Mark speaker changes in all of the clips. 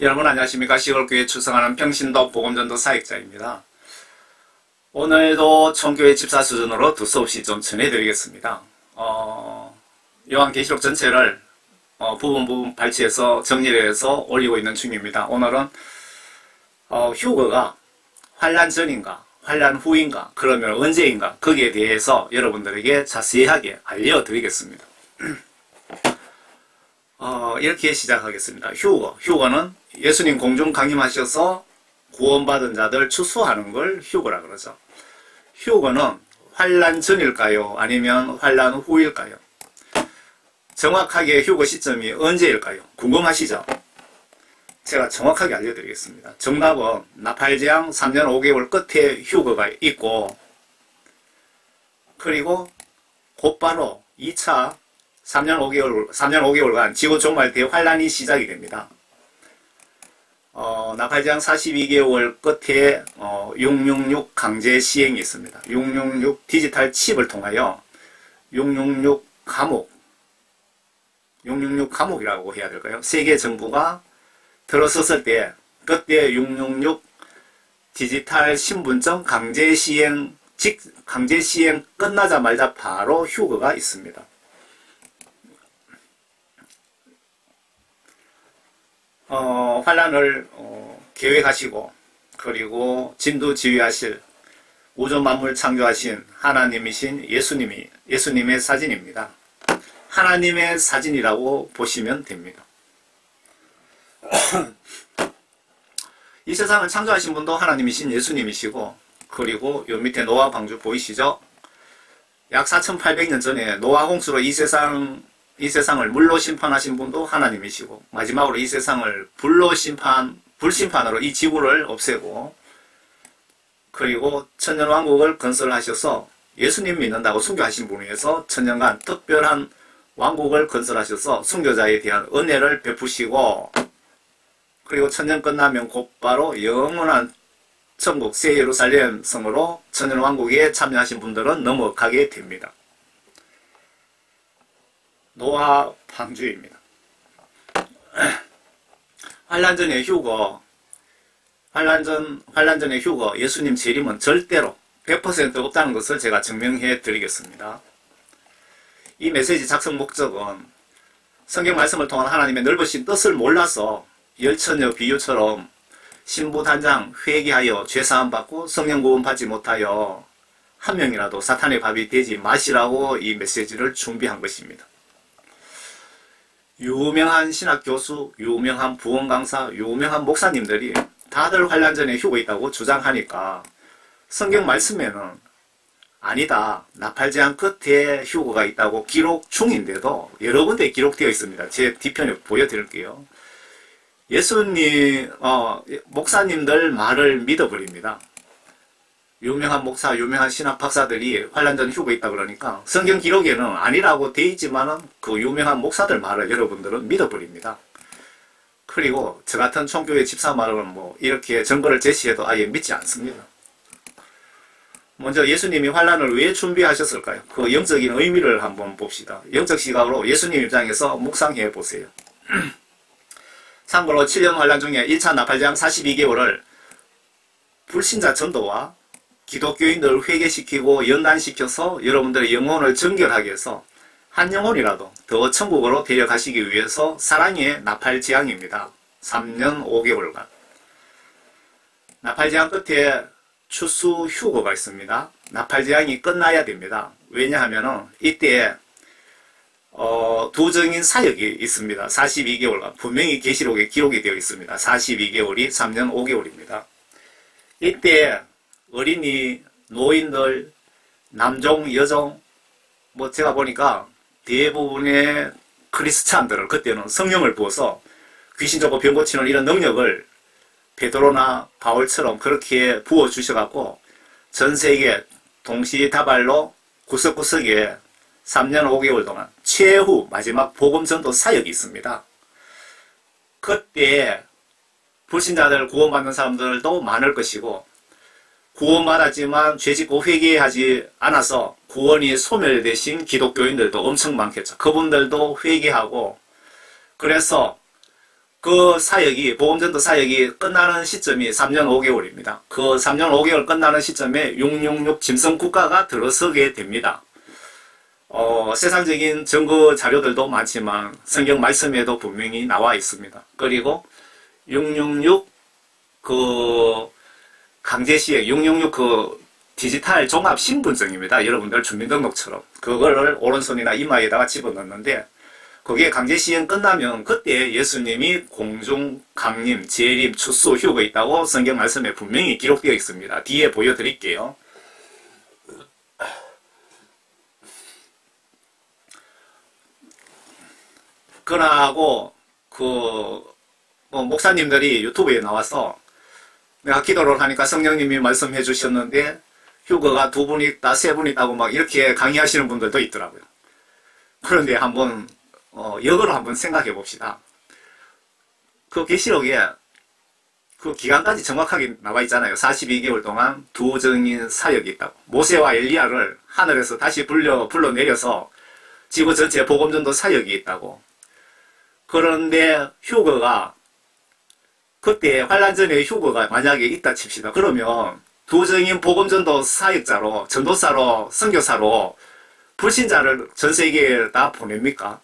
Speaker 1: 여러분 안녕하십니까. 시골교회에 출석하는 평신도 복음전도 사역자입니다. 오늘도 총교회 집사 수준으로 두서없이 좀 전해드리겠습니다. 요한계시록 전체를 부분 발췌해서 정리를 해서 올리고 있는 중입니다. 오늘은 휴거가 환란 전인가 환란 후인가 그러면 언제인가 거기에 대해서 여러분들에게 자세하게 알려드리겠습니다. 이렇게 시작하겠습니다. 휴거는 예수님 공중 강림하셔서 구원받은 자들 추수하는 걸 휴거라 그러죠. 휴거는 환란 전일까요? 아니면 환란 후일까요? 정확하게 휴거 시점이 언제일까요? 궁금하시죠? 제가 정확하게 알려드리겠습니다. 정답은 나팔재앙 3년 5개월 끝에 휴거가 있고, 그리고 곧바로 2차 3년 5개월간 지구 종말 때 환란이 시작이 됩니다. 나팔재앙 42개월 끝에 666 강제 시행이 있습니다. 666 디지털 칩을 통하여 666 감옥이라고 해야 될까요? 세계 정부가 들어섰을 때 그때 666 디지털 신분증 강제 시행 끝나자마자 바로 휴거가 있습니다. 환란을 계획하시고 그리고 진두지휘하실 우주 만물 창조하신 하나님이신 예수님의 사진입니다. 하나님의 사진이라고 보시면 됩니다. 이 세상을 창조하신 분도 하나님이신 예수님이시고, 그리고 요 밑에 노아 방주 보이시죠? 약 4800년 전에 노아 홍수로 이 세상을 물로 심판하신 분도 하나님이시고, 마지막으로 이 세상을 불심판으로 이 지구를 없애고, 그리고 천년왕국을 건설하셔서 예수님 믿는다고 순교하신 분에서 천년간 특별한 왕국을 건설하셔서 순교자에 대한 은혜를 베푸시고, 그리고 천년 끝나면 곧바로 영원한 천국 새 예루살렘 성으로 천년왕국에 참여하신 분들은 넘어가게 됩니다. 노아 방주입니다. 환란전의 휴거, 환란전의 휴거, 예수님 재림은 절대로 100% 없다는 것을 제가 증명해 드리겠습니다. 이 메시지 작성 목적은 성경 말씀을 통한 하나님의 넓으신 뜻을 몰라서 열처녀 비유처럼 신부단장 회개하여 죄사함 받고 성령 구원 받지 못하여 한 명이라도 사탄의 밥이 되지 마시라고 이 메시지를 준비한 것입니다. 유명한 신학교수, 유명한 부원강사, 유명한 목사님들이 다들 환란전에 휴거 있다고 주장하니까 성경 말씀에는 아니다, 나팔재앙 끝에 휴거가 있다고 기록 중인데도 여러 군데 기록되어 있습니다. 제 뒤편에 보여드릴게요. 예수님, 목사님들 말을 믿어버립니다. 유명한 목사, 유명한 신학 박사들이 환란전 휴거 있다 그러니까 성경 기록에는 아니라고 돼 있지만은 그 유명한 목사들 말을 여러분들은 믿어버립니다. 그리고 저 같은 총교회 집사 말은 뭐 이렇게 증거를 제시해도 아예 믿지 않습니다. 먼저 예수님이 환란을 왜 준비하셨을까요? 그 영적인 의미를 한번 봅시다. 영적 시각으로 예수님 입장에서 묵상해 보세요. 참고로 7년 환란 중에 1차 나팔재앙 42개월을 불신자 전도와 기독교인들을 회개시키고 연단시켜서 여러분들의 영혼을 정결하게 해서 한 영혼이라도 더 천국으로 데려가시기 위해서 사랑의 나팔재앙입니다. 3년 5개월간. 나팔재앙 끝에 추수 휴거가 있습니다. 나팔재앙이 끝나야 됩니다. 왜냐하면은 이때 두정인 사역이 있습니다. 42개월간 분명히 계시록에 기록이 되어 있습니다. 42개월이 3년 5개월입니다. 이때 어린이, 노인들, 남종, 여종, 뭐 제가 보니까 대부분의 크리스찬들을 그때는 성령을 부어서 귀신 쫓고 병 고치는 이런 능력을 베드로나 바울처럼 그렇게 부어주셔갖고 전세계 동시다발로 구석구석에 3년 5개월 동안 최후 마지막 복음전도 사역이 있습니다. 그때 불신자들 구원받는 사람들도 많을 것이고 구원받았지만 죄짓고 회개하지 않아서 구원이 소멸되신 기독교인들도 엄청 많겠죠. 그분들도 회개하고 그래서 그 사역이, 보금전도 사역이 끝나는 시점이 3년 5개월입니다. 그 3년 5개월 끝나는 시점에 666 짐승 국가가 들어서게 됩니다. 세상적인 증거 자료들도 많지만 성경 말씀에도 분명히 나와 있습니다. 그리고 666 그 강제시행, 666 그 디지털 종합 신분증입니다. 여러분들 주민등록처럼 그거를 오른손이나 이마에다가 집어넣는데, 그게 강제시행 끝나면 그때 예수님이 공중 강림, 재림, 추수, 휴거 있다고 성경 말씀에 분명히 기록되어 있습니다. 뒤에 보여드릴게요. 그러고 목사님들이 유튜브에 나와서 내가 기도를 하니까 성령님이 말씀해 주셨는데 휴거가 2분 있다, 3분 있다고 막 이렇게 강의하시는 분들도 있더라고요. 그런데 한번 역으로 한번 생각해 봅시다. 그 계시록에 그 기간까지 정확하게 나와 있잖아요. 42개월 동안 두 증인 사역이 있다고. 모세와 엘리야를 하늘에서 다시 불러내려서 지구 전체 복음전도 사역이 있다고. 그런데 휴거가, 그때 환란전에 휴거가 만약에 있다 칩시다. 그러면 두 증인 복음전도 사역자로, 전도사로, 선교사로 불신자를 전 세계에 다 보냅니까?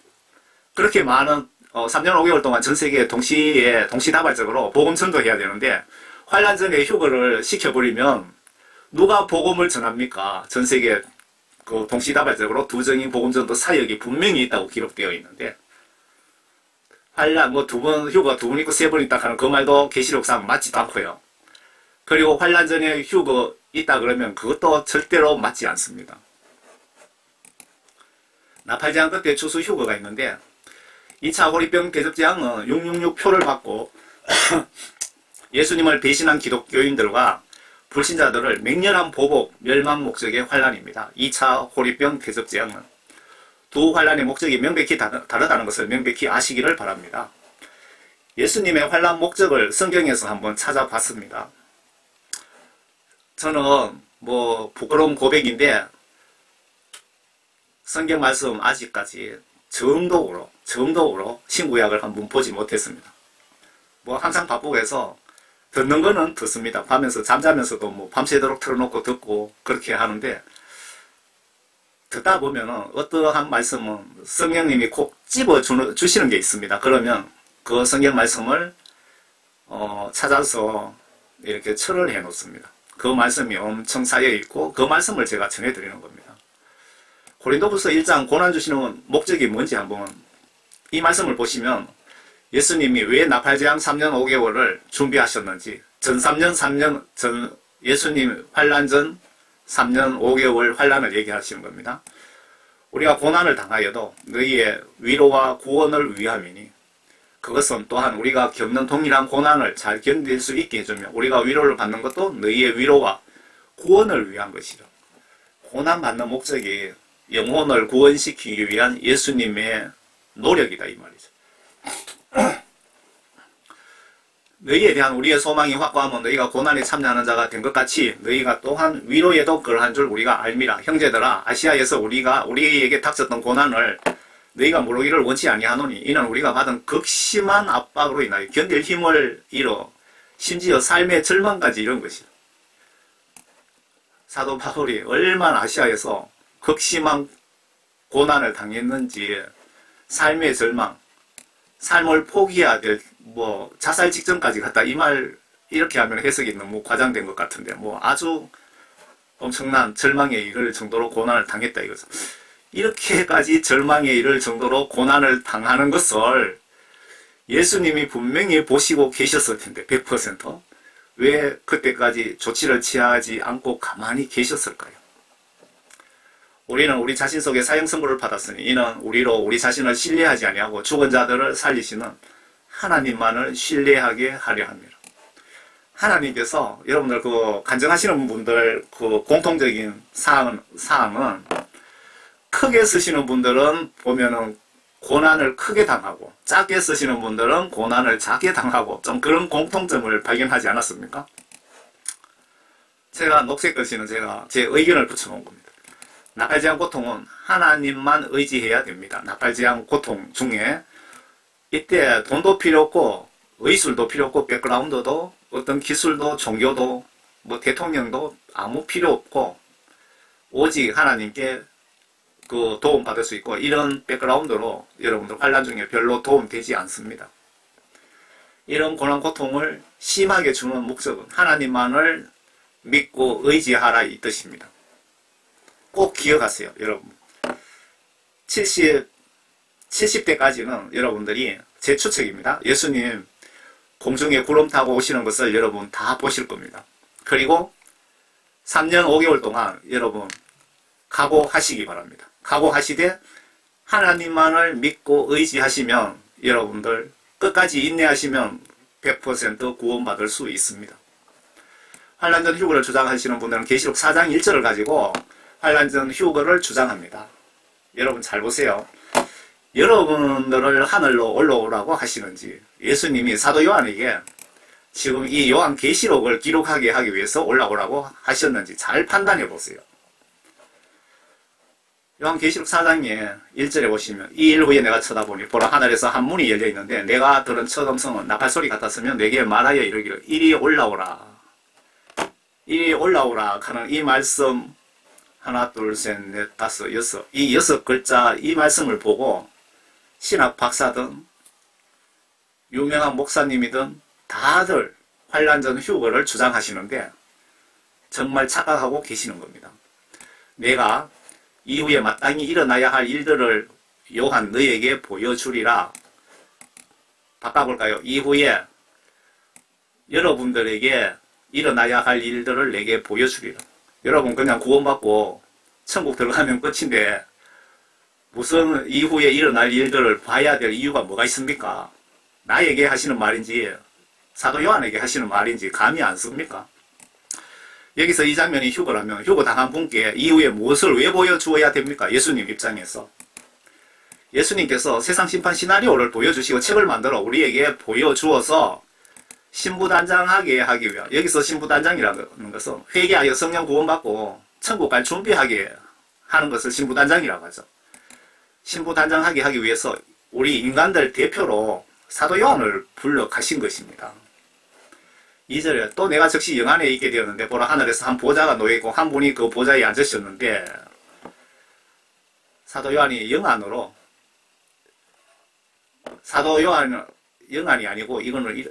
Speaker 1: 그렇게 많은 3년 5개월 동안 전 세계에 동시다발적으로 복음 전도해야 되는데 환란전에 휴거를 시켜버리면 누가 복음을 전합니까? 전 세계 그 동시다발적으로 두 증인 복음 전도 사역이 분명히 있다고 기록되어 있는데, 환란 휴거 2분 있고 3분 있다 하는 그 말도 계시록상 맞지도 않고요. 그리고 환란전에 휴거 있다 그러면 그것도 절대로 맞지 않습니다. 나팔제한 끝에 추수 휴거가 있는데 2차 호리병 대접제한은 666표를 받고 예수님을 배신한 기독교인들과 불신자들을 맹렬한 보복, 멸망 목적의 환란입니다. 2차 호리병 대접제한은 두 환란의 목적이 명백히 다르다는 것을 명백히 아시기를 바랍니다. 예수님의 환란 목적을 성경에서 한번 찾아봤습니다. 저는 부끄러운 고백인데 성경 말씀 아직까지 정독으로 신구약을 한번 보지 못했습니다. 항상 바쁘고 해서 듣는 거는 듣습니다. 잠자면서도 밤새도록 틀어놓고 듣고 그렇게 하는데, 듣다 보면은 어떠한 말씀은 성령님이 콕 집어 주시는 게 있습니다. 그러면 그 성경 말씀을 찾아서 이렇게 철을 해 놓습니다. 그 말씀이 엄청 쌓여 있고 그 말씀을 제가 전해 드리는 겁니다. 고린도후서 1장 고난 주시는 목적이 뭔지 한번 이 말씀을 보시면 예수님이 왜 나팔제한 3년 5개월을 준비하셨는지, 예수님 환란 전 3년 5개월 환란을 얘기하시는 겁니다. 우리가 고난을 당하여도 너희의 위로와 구원을 위함이니, 그것은 또한 우리가 겪는 동일한 고난을 잘 견딜 수 있게 해주며 우리가 위로를 받는 것도 너희의 위로와 구원을 위한 것이라. 고난받는 목적이 영혼을 구원시키기 위한 예수님의 노력이다 이 말이죠. 너희에 대한 우리의 소망이 확고하면 너희가 고난에 참여하는 자가 된 것 같이 너희가 또한 위로에도 그러한 줄 우리가 알미라. 형제들아, 아시아에서 우리에게 닥쳤던 고난을 너희가 모르기를 원치 아니하노니 이는 우리가 받은 극심한 압박으로 인하여 견딜 힘을 잃어 심지어 삶의 절망까지 이런 것이다. 사도 바울이 얼마나 아시아에서 극심한 고난을 당했는지, 삶의 절망, 삶을 포기해야 될 자살 직전까지 갔다, 이 말 이렇게 하면 해석이 너무 과장된 것 같은데 아주 엄청난 절망에 이를 정도로 고난을 당했다 이거죠. 이렇게까지 절망에 이를 정도로 고난을 당하는 것을 예수님이 분명히 보시고 계셨을 텐데 100% 왜 그때까지 조치를 취하지 않고 가만히 계셨을까요? 우리는 우리 자신 속에 사형 선고를 받았으니 이는 우리 자신을 신뢰하지 아니하고 죽은 자들을 살리시는 하나님만을 신뢰하게 하려 합니다. 하나님께서 여러분들 간증하시는 분들 공통적인 사항은 크게 쓰시는 분들은 보면은 고난을 크게 당하고 작게 쓰시는 분들은 고난을 작게 당하고 좀 그런 공통점을 발견하지 않았습니까? 제가 녹색 글씨는 제가 제 의견을 붙여놓은 겁니다. 나팔제한 고통은 하나님만 의지해야 됩니다. 나팔제한 고통 중에 이때 돈도 필요 없고 의술도 필요 없고 백그라운드도 어떤 기술도 종교도 뭐 대통령도 아무 필요 없고 오직 하나님께 그 도움 받을 수 있고 이런 백그라운드로 여러분들 환난 중에 별로 도움되지 않습니다. 이런 고난 고통을 심하게 주는 목적은 하나님만을 믿고 의지하라 이 뜻입니다. 꼭 기억하세요, 여러분. 70대까지는 여러분들이 제 추측입니다. 예수님 공중에 구름 타고 오시는 것을 여러분 다 보실 겁니다. 그리고 3년 5개월 동안 여러분 각오하시기 바랍니다. 각오하시되 하나님만을 믿고 의지하시면 여러분들 끝까지 인내하시면 100% 구원받을 수 있습니다. 환난전 휴거를 주장하시는 분들은 계시록 4장 1절을 가지고 환난전 휴거를 주장합니다. 여러분 잘 보세요. 여러분들을 하늘로 올라오라고 하시는지 예수님이 사도 요한에게 지금 이 요한 계시록을 기록하게 하기 위해서 올라오라고 하셨는지 잘 판단해 보세요. 요한 계시록 4장에 1절에 보시면 이 일 후에 내가 쳐다보니 보라 하늘에서 한 문이 열려 있는데 내가 들은 첫 음성은 나팔소리 같았으며 내게 말하여 이르기를 이리 올라오라. 이리 올라오라 하는 이 말씀 하나 둘 셋 넷 다섯 여섯 이 6글자 이 말씀을 보고 신학 박사든 유명한 목사님이든 다들 환난전 휴거를 주장하시는데 정말 착각하고 계시는 겁니다. 내가 이후에 마땅히 일어나야 할 일들을 요한 너에게 보여주리라. 바꿔볼까요? 이후에 여러분들에게 일어나야 할 일들을 내게 보여주리라. 여러분 그냥 구원받고 천국 들어가면 끝인데 무슨 이후에 일어날 일들을 봐야 될 이유가 뭐가 있습니까? 나에게 하시는 말인지 사도 요한에게 하시는 말인지 감이 안 씁니까? 여기서 이 장면이 휴거라면 휴거 당한 분께 이후에 무엇을 왜 보여주어야 됩니까? 예수님 입장에서 예수님께서 세상 심판 시나리오를 보여주시고 책을 만들어 우리에게 보여주어서 신부단장하게 하기 위해 여기서 신부단장이라는 것은 회개하여 성령 구원받고 천국 갈 준비하게 하는 것을 신부단장이라고 하죠. 신부단장하게 하기 위해서 우리 인간들 대표로 사도 요한을 불러 가신 것입니다. 2절에 또 내가 즉시 영 안에 있게 되었는데 보라 하늘에서 한 보좌가 놓여있고 한 분이 그 보좌에 앉으셨는데 사도 요한이 영 안으로 사도 요한은 영 안이 아니고 이거는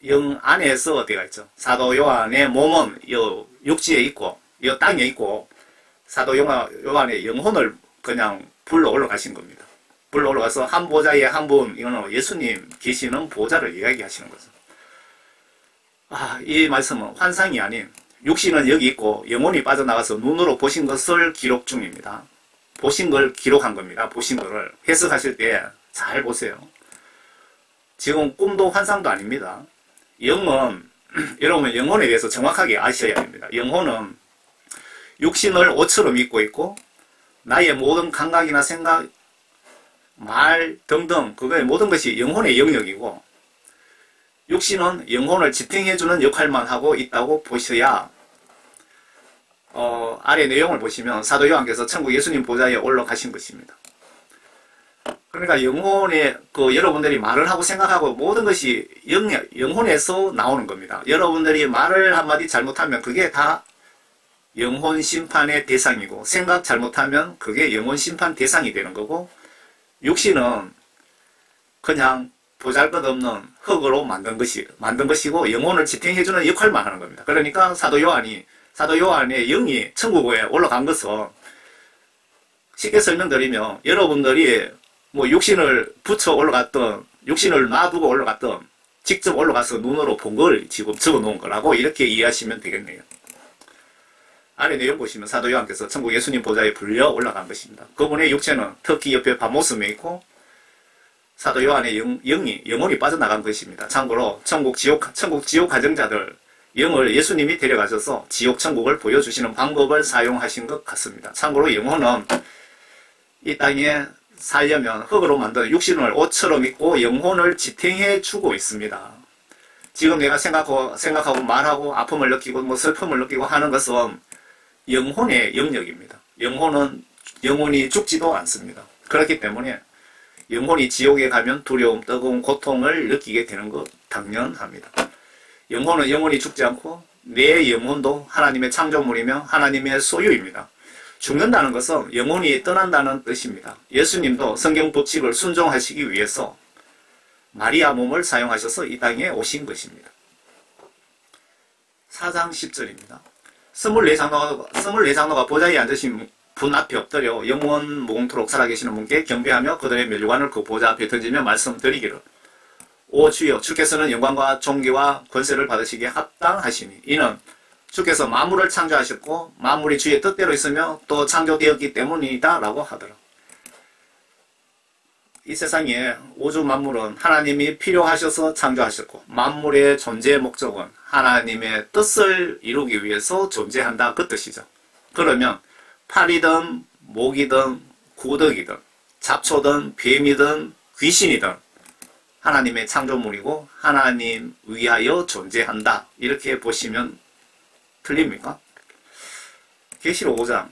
Speaker 1: 영 안에서 어디가 있죠. 사도 요한의 몸은 요 육지에 있고 요 땅에 있고 사도 요한의 영혼을 그냥 불러 올라가신 겁니다. 불러 올라가서 한 보좌에 한 분 이거는 예수님 계시는 보좌를 이야기하시는 거죠. 이 말씀은 환상이 아닌 육신은 여기 있고 영혼이 빠져나가서 눈으로 보신 것을 기록 중입니다. 보신 걸 기록한 겁니다. 보신 거를 해석하실 때 잘 보세요. 지금 꿈도 환상도 아닙니다. 영은 여러분 영혼에 대해서 정확하게 아셔야 됩니다. 영혼은 육신을 옷처럼 입고 있고 나의 모든 감각이나 생각, 말 등등 그거의 모든 것이 영혼의 영역이고 육신은 영혼을 지탱해주는 역할만 하고 있다고 보셔야 아래 내용을 보시면 사도 요한께서 천국 예수님 보좌에 올라가신 것입니다. 그러니까 영혼에 여러분들이 말을 하고 생각하고 모든 것이 영혼에서 나오는 겁니다. 여러분들이 말을 한마디 잘못하면 그게 다 영혼 심판의 대상이고 생각 잘못하면 그게 영혼 심판 대상이 되는 거고 육신은 그냥 보잘것없는 흙으로 만든 것이고 영혼을 지탱해주는 역할만 하는 겁니다. 그러니까 사도 요한의 영이 천국에 올라간 것은 쉽게 설명드리면 여러분들이 뭐 육신을 붙여 올라갔던 육신을 놔두고 올라갔던 직접 올라가서 눈으로 본 걸 지금 적어 놓은 거라고 이렇게 이해하시면 되겠네요. 아래 내용 보시면 사도 요한께서 천국 예수님 보좌에 불려 올라간 것입니다. 그분의 육체는 터키 옆에 밤모섬에 있고 사도 요한의 영혼이 빠져나간 것입니다. 참고로 천국 지옥 가정자들 영을 예수님이 데려가셔서 지옥 천국을 보여주시는 방법을 사용하신 것 같습니다. 참고로 영혼은 이 땅에 살려면 흙으로 만든 육신을 옷처럼 입고 영혼을 지탱해 주고 있습니다. 지금 내가 생각하고 말하고 아픔을 느끼고 뭐 슬픔을 느끼고 하는 것은 영혼의 영역입니다. 영혼이 죽지도 않습니다. 그렇기 때문에 영혼이 지옥에 가면 두려움, 뜨거운 고통을 느끼게 되는 것 당연합니다. 영혼은 영원히 죽지 않고 내 영혼도 하나님의 창조물이며 하나님의 소유입니다. 죽는다는 것은 영혼이 떠난다는 뜻입니다. 예수님도 성경 법칙을 순종하시기 위해서 마리아 몸을 사용하셔서 이 땅에 오신 것입니다. 4장 10절입니다. 24장로가 보좌에 앉으신 분 앞에 엎드려 영원 무궁토록 살아계시는 분께 경배하며 그들의 멸관을 그 보좌 앞에 던지며 말씀드리기를 오 주여 주께서는 영광과 존귀와 권세를 받으시기에 합당하시니 이는 주께서 만물을 창조하셨고 만물이 주의 뜻대로 있으며 또 창조되었기 때문이다 라고 하더라. 이 세상에 우주 만물은 하나님이 필요하셔서 창조하셨고 만물의 존재의 목적은 하나님의 뜻을 이루기 위해서 존재한다 그 뜻이죠. 그러면 파리든 모기든 구더기든 잡초든 뱀이든 귀신이든 하나님의 창조물이고 하나님 위하여 존재한다 이렇게 보시면 틀립니까? 계시록 5장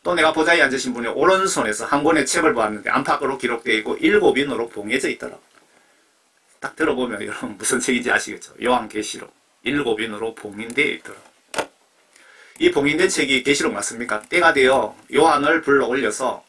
Speaker 1: 또 내가 보좌에 앉으신 분이 오른손에서 한 권의 책을 보았는데 안팎으로 기록되어 있고 7인으로 봉해져 있더라. 딱 들어보면 여러분 무슨 책인지 아시겠죠? 요한계시록 7인으로 봉인되어 있더라. 이 봉인된 책이 계시록 맞습니까? 때가 되어 요한을 불러 올려서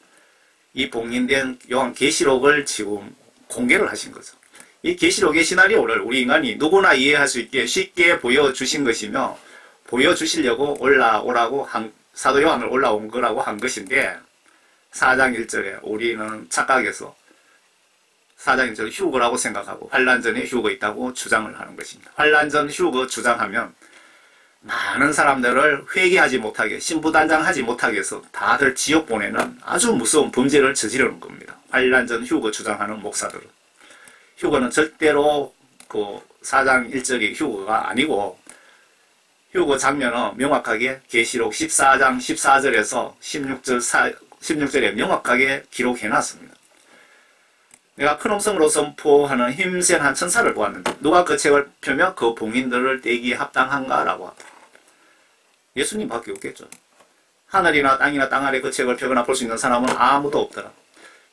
Speaker 1: 이 봉인된 요한계시록을 지금 공개를 하신 거죠. 이 계시록의 시나리오를 우리 인간이 누구나 이해할 수 있게 쉽게 보여주신 것이며 보여주시려고 올라오라고 사도 요한을 올라온 거라고 한 것인데 4장 1절에 우리는 착각해서 4장 1절 휴거라고 생각하고 환란 전에 휴거 있다고 주장을 하는 것입니다. 환란 전 휴거 주장하면 많은 사람들을 회개하지 못하게 신부단장하지 못하게 해서 다들 지옥 보내는 아주 무서운 범죄를 저지르는 겁니다. 환란 전 휴거 주장하는 목사들은. 휴거는 절대로 그 4장 1절이 휴거가 아니고 휴거 장면은 명확하게 계시록 14장 14절에서 16절에 명확하게 기록해놨습니다. 내가 큰 음성으로 선포하는 힘센 한 천사를 보았는데 누가 그 책을 펴며 그 봉인들을 떼기에 합당한가? 라고 하더라. 예수님 밖에 없겠죠. 하늘이나 땅이나 땅 아래 그 책을 펴거나 볼 수 있는 사람은 아무도 없더라.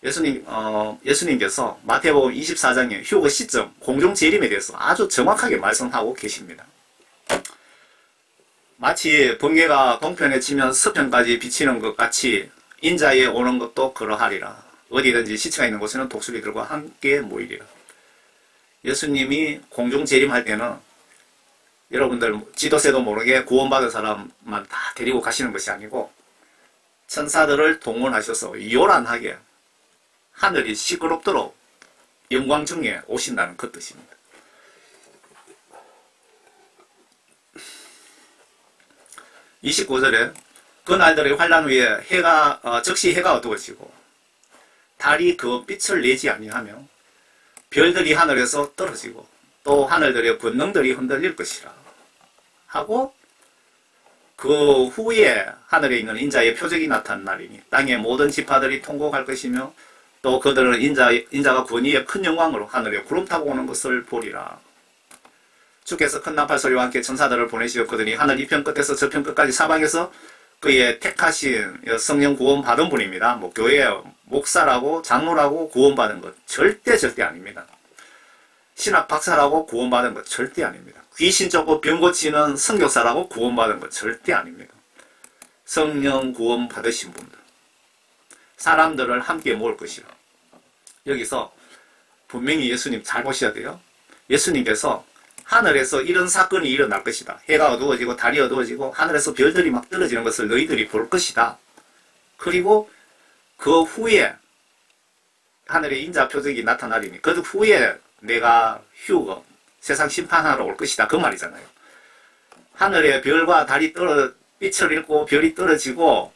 Speaker 1: 예수님께서 마태복음 24장에 휴거 시점, 공중 재림에 대해서 아주 정확하게 말씀하고 계십니다. 마치 번개가 동편에 치면 서편까지 비치는 것 같이 인자에 오는 것도 그러하리라. 어디든지 시체가 있는 곳에는 독수리들과 함께 모이리라. 예수님이 공중 재림할 때는 여러분들 지도세도 모르게 구원받은 사람만 다 데리고 가시는 것이 아니고 천사들을 동원하셔서 요란하게 하늘이 시끄럽도록 영광 중에 오신다는 그 뜻입니다. 29절에 그 날들의 환란 후에 즉시 해가 어두워지고 달이 그 빛을 내지 아니하며 별들이 하늘에서 떨어지고 또 하늘들의 권능들이 흔들릴 것이라 하고 그 후에 하늘에 있는 인자의 표적이 나타난 날이니 땅의 모든 지파들이 통곡할 것이며 또 그들은 인자가 권위의 큰 영광으로 하늘에 구름 타고 오는 것을 보리라. 주께서 큰 나팔 소리와 함께 천사들을 보내시었거든요. 하늘 이편 끝에서 저편 끝까지 사방에서 그의 택하신 성령 구원 받은 분입니다. 뭐 교회 목사라고 장로라고 구원받은 것 절대 아닙니다. 신학 박사라고 구원받은 것 절대 아닙니다. 귀신 쫓고 병 고치는 선교사라고 구원받은 것 절대 아닙니다. 성령 구원 받으신 분들 사람들을 함께 모을 것이라. 여기서 분명히 예수님 잘 보셔야 돼요. 예수님께서 하늘에서 이런 사건이 일어날 것이다. 해가 어두워지고 달이 어두워지고 하늘에서 별들이 막 떨어지는 것을 너희들이 볼 것이다. 그리고 그 후에 하늘에 인자 표적이 나타나리니 그 후에 내가 휴거 세상 심판하러 올 것이다. 그 말이잖아요. 하늘에 별과 달이 빛을 잃고 별이 떨어지고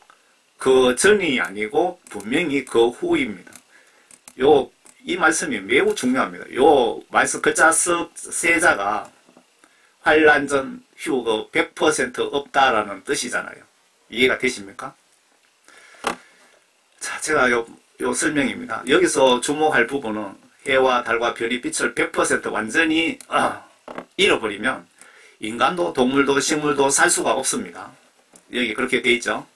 Speaker 1: 그 전이 아니고 분명히 그 후입니다. 이 말씀이 매우 중요합니다. 요 말씀 글자 세자가 환란 전 휴거 100% 없다라는 뜻이잖아요. 이해가 되십니까? 자, 제가 요 설명입니다. 여기서 주목할 부분은 해와 달과 별이 빛을 100% 완전히 인간도 동물도 식물도 살 수가 없습니다. 여기 그렇게 돼 있죠.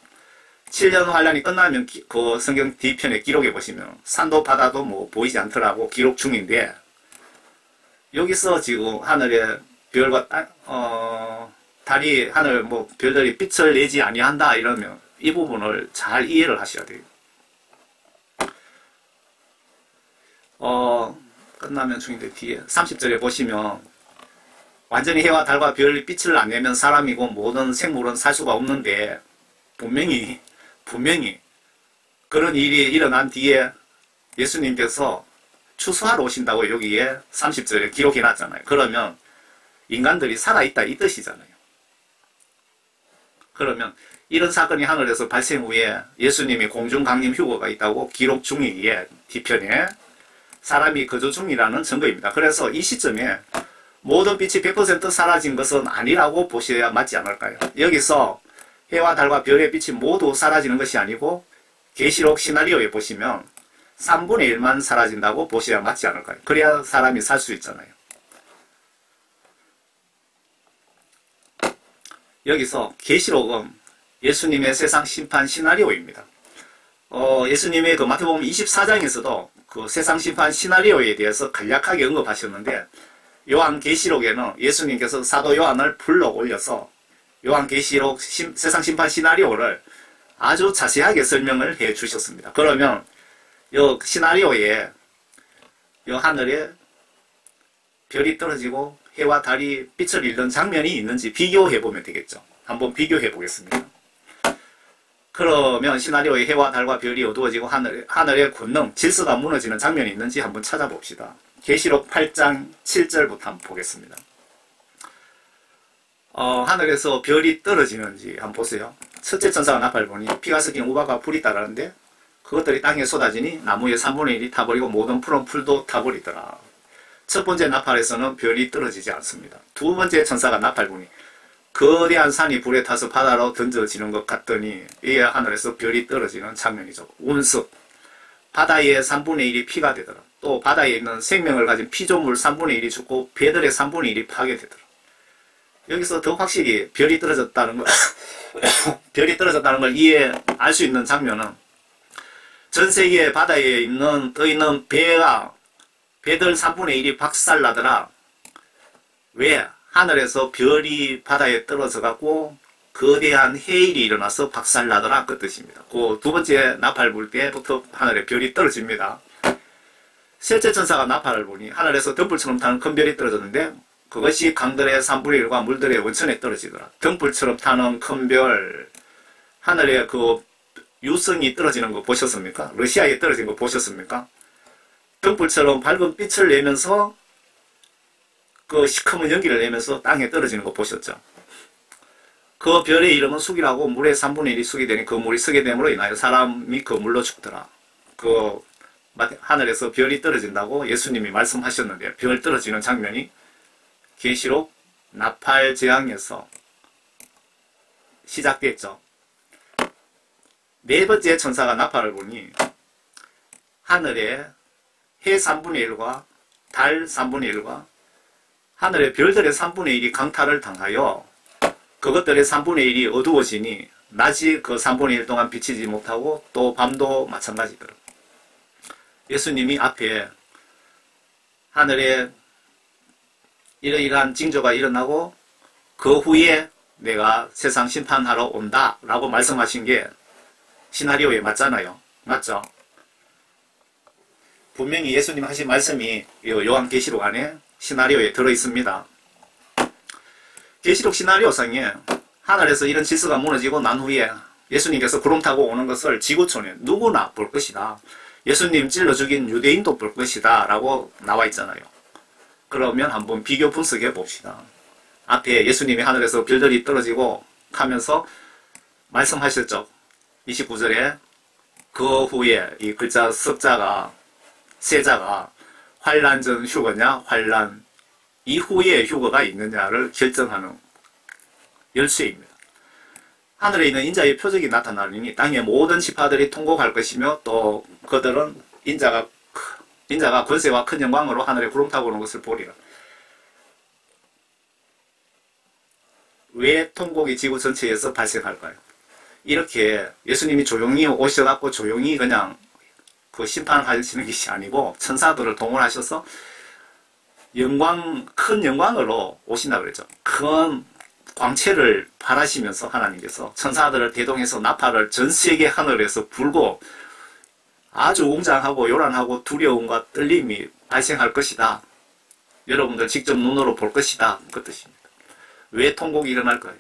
Speaker 1: 7년 환란이 끝나면 그 성경 뒤편에 기록해 보시면 산도 바다도 뭐 보이지 않더라고 기록 중인데, 여기서 지금 하늘에 별과 달이 하늘 뭐 별들이 빛을 내지 아니한다 이러면 이 부분을 잘 이해를 하셔야 돼요. 끝나면 중인데 뒤에 30절에 보시면 완전히 해와 달과 별이 빛을 안 내면 사람이고 모든 생물은 살 수가 없는데, 분명히 그런 일이 일어난 뒤에 예수님께서 추수하러 오신다고 여기에 30절에 기록해 놨잖아요. 그러면 인간들이 살아있다 이 뜻이잖아요. 그러면 이런 사건이 하늘에서 발생 후에 예수님이 공중 강림 휴거가 있다고 기록 중이기에 뒤편에 사람이 거주 중이라는 증거입니다. 그래서 이 시점에 모든 빛이 100% 사라진 것은 아니라고 보셔야 맞지 않을까요? 여기서 해와 달과 별의 빛이 모두 사라지는 것이 아니고 계시록 시나리오에 보시면 3분의 1만 사라진다고 보셔야 맞지 않을까요? 그래야 사람이 살 수 있잖아요. 여기서 계시록은 예수님의 세상 심판 시나리오입니다. 예수님의 그 마태복음 24장에서도 그 세상 심판 시나리오에 대해서 간략하게 언급하셨는데, 요한계시록에는 예수님께서 사도 요한을 불러 올려서 요한계시록 세상 심판 시나리오를 아주 자세하게 설명을 해 주셨습니다. 그러면 요 시나리오에 요 하늘에 별이 떨어지고 해와 달이 빛을 잃는 장면이 있는지 비교해 보면 되겠죠. 한번 비교해 보겠습니다. 그러면 시나리오에 해와 달과 별이 어두워지고 하늘의 권능, 질서가 무너지는 장면이 있는지 한번 찾아봅시다. 계시록 8장 7절부터 한번 보겠습니다. 하늘에서 별이 떨어지는지 한번 보세요. 첫째 천사가 나팔을 보니 피가 섞인 우박과 불이 따르는데 그것들이 땅에 쏟아지니 나무의 3분의 1이 타버리고 모든 푸른 풀도 타버리더라. 첫 번째 나팔에서는 별이 떨어지지 않습니다. 두 번째 천사가 나팔 보니 거대한 산이 불에 타서 바다로 던져지는 것 같더니 이에 하늘에서 별이 떨어지는 장면이죠. 운석, 바다의 3분의 1이 피가 되더라. 또 바다에 있는 생명을 가진 피조물 3분의 1이 죽고 배들의 3분의 1이 파괴되더라. 여기서 더 확실히 별이 떨어졌다는 걸 이해할 수 있는 장면은, 전 세계 바다에 떠 있는 배들 3분의 1이 박살나더라. 왜? 하늘에서 별이 바다에 떨어져 갖고 거대한 해일이 일어나서 박살나더라 그 뜻입니다. 그 두 번째 나팔 불 때부터 하늘에 별이 떨어집니다. 셋째 천사가 나팔을 보니 하늘에서 등불처럼 타는 큰 별이 떨어졌는데 그것이 강들의 3분의 1과 물들의 원천에 떨어지더라. 등불처럼 타는 큰 별, 하늘에 그 유성이 떨어지는 거 보셨습니까? 러시아에 떨어진 거 보셨습니까? 등불처럼 밝은 빛을 내면서 그 시커먼 연기를 내면서 땅에 떨어지는 거 보셨죠? 그 별의 이름은 숙이라고, 물의 3분의 1이 숙이 되니 그 물이 쓰게 됨으로 인하여 사람이 그 물로 죽더라. 그 하늘에서 별이 떨어진다고 예수님이 말씀하셨는데, 별 떨어지는 장면이 계시록 나팔 재앙에서 시작됐죠. 네 번째 천사가 나팔을 보니 하늘에 해 3분의 1과 달 3분의 1과 하늘의 별들의 3분의 1이 강탈을 당하여 그것들의 3분의 1이 어두워지니 낮이 그 3분의 1 동안 비치지 못하고 또 밤도 마찬가지더라. 예수님이 앞에 하늘에 이러이러한 징조가 일어나고 그 후에 내가 세상 심판하러 온다 라고 말씀하신 게 시나리오에 맞잖아요. 맞죠? 분명히 예수님 하신 말씀이 요한계시록 안에 시나리오에 들어있습니다. 계시록 시나리오상에 하늘에서 이런 질서가 무너지고 난 후에 예수님께서 구름 타고 오는 것을 지구촌에 누구나 볼 것이다. 예수님 찔러 죽인 유대인도 볼 것이다 라고 나와 있잖아요. 그러면 한번 비교 분석해 봅시다. 앞에 예수님이 하늘에서 별들이 떨어지고 하면서 말씀하셨죠. 29절에 그 후에 이 글자 석자가 세자가 환란 전 휴거냐 환란 이후에 휴거가 있느냐를 결정하는 열쇠입니다. 하늘에 있는 인자의 표적이 나타나리니 땅의 모든 지파들이 통곡할 것이며 또 그들은 인자가 권세와 큰 영광으로 하늘에 구름 타고 오는 것을 보리라. 왜 통곡이 지구 전체에서 발생할까요? 이렇게 예수님이 조용히 오셔갖고 조용히 그냥 그 심판을 하시는 것이 아니고 천사들을 동원하셔서 큰 영광으로 오신다고 그랬죠. 큰 광채를 발하시면서 하나님께서 천사들을 대동해서 나팔을 전 세계 하늘에서 불고 아주 웅장하고 요란하고 두려움과 떨림이 발생할 것이다. 여러분들 직접 눈으로 볼 것이다. 그 뜻입니다. 왜 통곡이 일어날까요?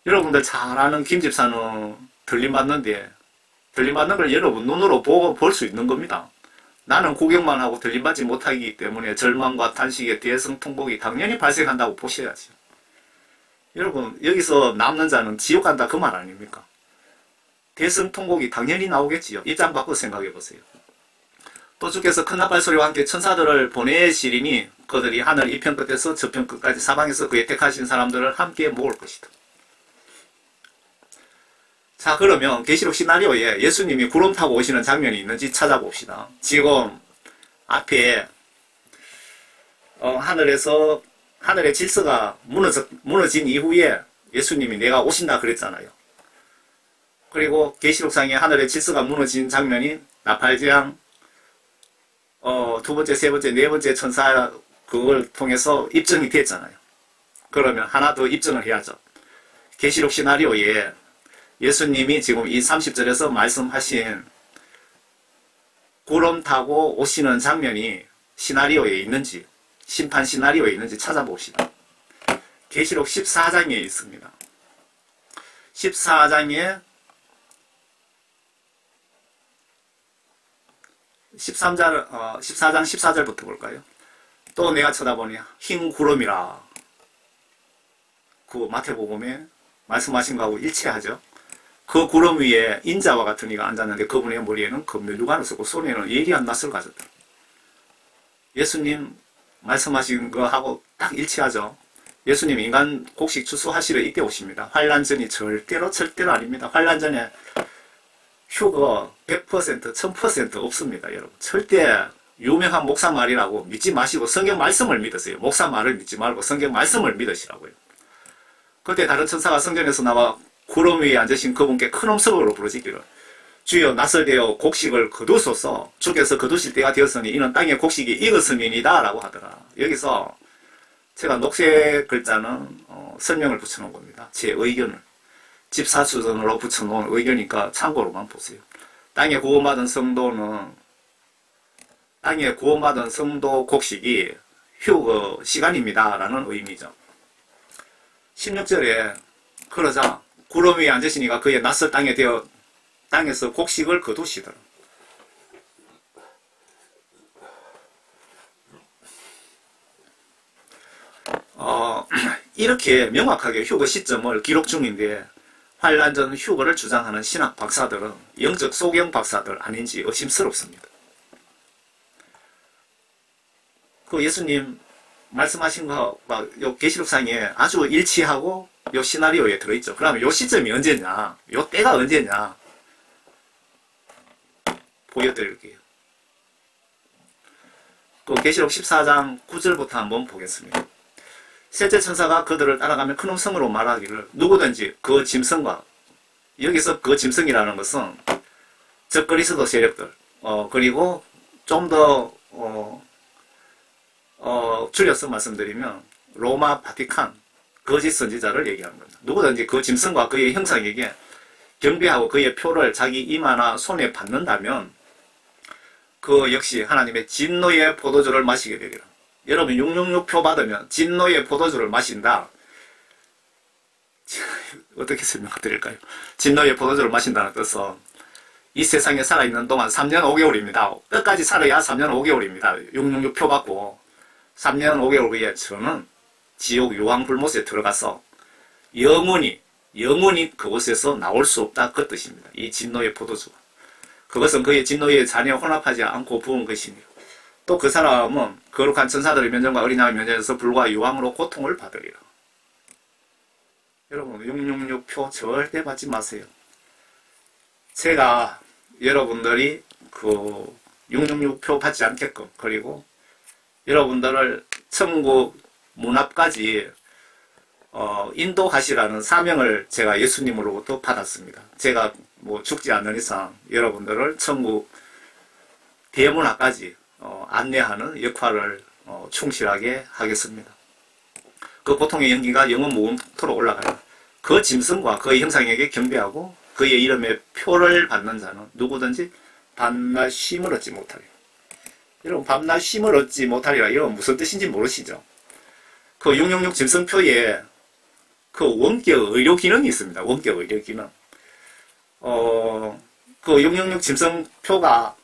Speaker 1: 여러분들 잘 아는 김 집사는 들림받는데 들림받는 걸 여러분 눈으로 보고 볼 수 있는 겁니다. 나는 구경만 하고 들림받지 못하기 때문에 절망과 탄식의 대성통곡이 당연히 발생한다고 보셔야죠. 여러분 여기서 남는 자는 지옥 간다 그 말 아닙니까? 대성통곡이 당연히 나오겠지요. 입장 바꿔 생각해 보세요. 또 주께서 큰 나팔 소리와 함께 천사들을 보내시리니 그들이 하늘 이편 끝에서 저편 끝까지 사방에서 그의 택하신 사람들을 함께 모을 것이다. 자, 그러면 계시록 시나리오에 예수님이 구름 타고 오시는 장면이 있는지 찾아봅시다. 지금 앞에 하늘의 질서가 무너진 이후에 예수님이 내가 오신다 그랬잖아요. 그리고 계시록상에 하늘의 질서가 무너진 장면이 나팔재앙 두 번째, 세 번째, 네 번째 천사 그걸 통해서 입증이 됐잖아요. 그러면 하나 더 입증을 해야죠. 계시록 시나리오에 예수님이 지금 이 30절에서 말씀하신 구름 타고 오시는 장면이 시나리오에 있는지, 심판 시나리오에 있는지 찾아봅시다. 계시록 14장에 있습니다. 14장에 14장 14절부터 볼까요? 또 내가 쳐다보니 흰 구름이라. 그 마태복음에 말씀하신 거하고 일치하죠. 그 구름 위에 인자와 같은 이가 앉았는데 그분의 머리에는 금면류관을 쓰고 손에는 예리한 낫을 가졌다. 예수님 말씀하신 거하고 딱 일치하죠. 예수님 인간 곡식 추수하시러 이때 오십니다. 환란 전이 절대로 아닙니다. 환란 전에 휴거 100%, 1000% 없습니다. 여러분 절대 유명한 목사 말이라고 믿지 마시고 성경 말씀을 믿으세요. 목사 말을 믿지 말고 성경 말씀을 믿으시라고요. 그때 다른 천사가 성전에서 나와 구름 위에 앉으신 그분께 큰 음성으로 부르짖기를 주여 낯설되어 곡식을 거두소서. 주께서 거두실 때가 되었으니 이는 땅의 곡식이 익었음이니이다 라고 하더라. 여기서 제가 녹색 글자는 설명을 붙여놓은 겁니다. 제 의견을 집사수전으로 붙여놓은 의견이니까 참고로만 보세요. 땅에 구원받은 성도 곡식이 휴거 시간입니다 라는 의미죠. 16절에 그러자 구름 위에 앉으시니까 그의 낯설 땅에서 곡식을 거두시더라. 이렇게 명확하게 휴거 시점을 기록 중인데 환란 전 휴거를 주장하는 신학 박사들은 영적 소경 박사들 아닌지 의심스럽습니다. 그 예수님 말씀하신 거 요 계시록상에 아주 일치하고 요 시나리오에 들어있죠. 그러면 요 시점이 언제냐, 요 때가 언제냐 보여드릴게요. 그 계시록 14장 9절부터 한번 보겠습니다. 셋째 천사가 그들을 따라가며 큰 음성으로 말하기를 누구든지 그 짐승과, 여기서 그 짐승이라는 것은 적그리스도 세력들, 그리고 좀 더 줄여서 말씀드리면 로마 바티칸 거짓 선지자를 얘기하는 겁니다. 누구든지 그 짐승과 그의 형상에게 경배하고 그의 표를 자기 이마나 손에 받는다면 그 역시 하나님의 진노의 포도주를 마시게 되리라. 여러분 666표 받으면 진노의 포도주를 마신다. 어떻게 설명드릴까요? 진노의 포도주를 마신다는 뜻은 이 세상에 살아있는 동안 3년 5개월입니다. 끝까지 살아야 3년 5개월입니다. 666표 받고 3년 5개월 후에 저는 지옥 유황불못에 들어가서 영원히 그곳에서 나올 수 없다 그 뜻입니다. 이 진노의 포도주가. 그것은 그의 진노에 전혀 혼합하지 않고 부은 것이며 또 그 사람은 거룩한 천사들의 면전과 어린양의 면전에서 불과 유황으로 고통을 받으리라. 여러분 666표 절대 받지 마세요. 제가 여러분들이 그 666표 받지 않게끔, 그리고 여러분들을 천국 문 앞까지 인도하시라는 사명을 제가 예수님으로부터 받았습니다. 제가 뭐 죽지 않는 이상 여러분들을 천국 대문 앞까지 안내하는 역할을 충실하게 하겠습니다. 그 고통의 연기가 영원 무궁토록 올라가요. 그 짐승과 그의 형상에게 경배하고 그의 이름에 표를 받는 자는 누구든지 밤낮 쉼을 얻지 못하리라. 여러분, 밤낮 쉼을 얻지 못하리라, 이건 무슨 뜻인지 모르시죠? 그 666 짐승표에 그 원격 의료 기능이 있습니다. 원격 의료 기능. 그 666 짐승표가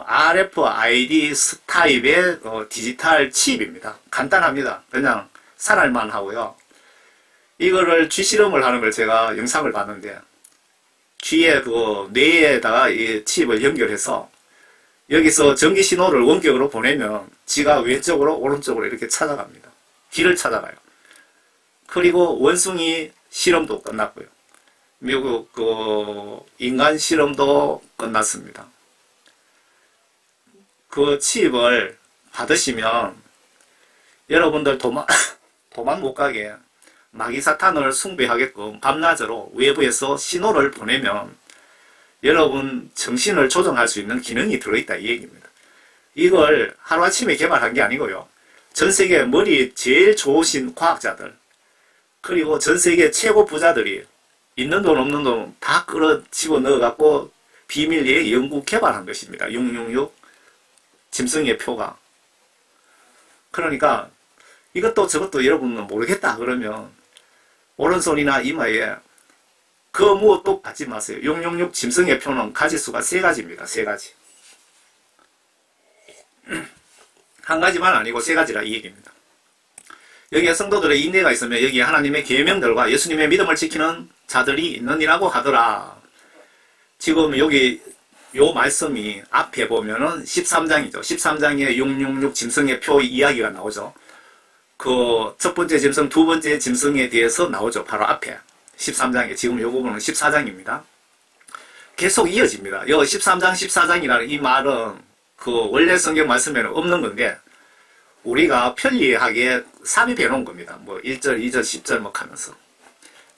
Speaker 1: RFID 타입의 디지털 칩입니다. 간단합니다. 그냥 산할만 하고요. 이거를 쥐 실험을 하는 걸 제가 영상을 봤는데, 쥐의 그 뇌에다가 이 칩을 연결해서 여기서 전기 신호를 원격으로 보내면 쥐가 왼쪽으로 오른쪽으로 이렇게 찾아갑니다. 길을 찾아가요. 그리고 원숭이 실험도 끝났고요. 미국 그 인간 실험도 끝났습니다. 그 칩을 받으시면 여러분들 도망 못 가게 마귀사탄을 숭배하게끔 밤낮으로 외부에서 신호를 보내면 여러분 정신을 조정할 수 있는 기능이 들어있다, 이 얘기입니다. 이걸 하루아침에 개발한 게 아니고요. 전세계 머리 제일 좋으신 과학자들, 그리고 전세계 최고 부자들이 있는 돈 없는 돈 다 끌어 집어넣어갖고 비밀리에 연구 개발한 것입니다. 666 짐승의 표가. 그러니까 이것도 저것도 여러분은 모르겠다 그러면 오른손이나 이마에 그 무엇도 받지 마세요. 666 짐승의 표는 가지수가 3가지입니다. 3가지. 한 가지만 아니고 3가지라 이 얘기입니다. 여기에 성도들의 인내가 있으면 여기에 하나님의 계명들과 예수님의 믿음을 지키는 자들이 있느니라고 하더라. 지금 여기 요 말씀이 앞에 보면은 13장이죠. 13장에 666 짐승의 표 이야기가 나오죠. 그 첫 번째 짐승, 두 번째 짐승에 대해서 나오죠. 바로 앞에 13장에. 지금 요 부분은 14장입니다. 계속 이어집니다. 요 13장, 14장이라는 이 말은 그 원래 성경 말씀에는 없는 건데 우리가 편리하게 삽입해 놓은 겁니다. 뭐 1절, 2절, 10절 막 하면서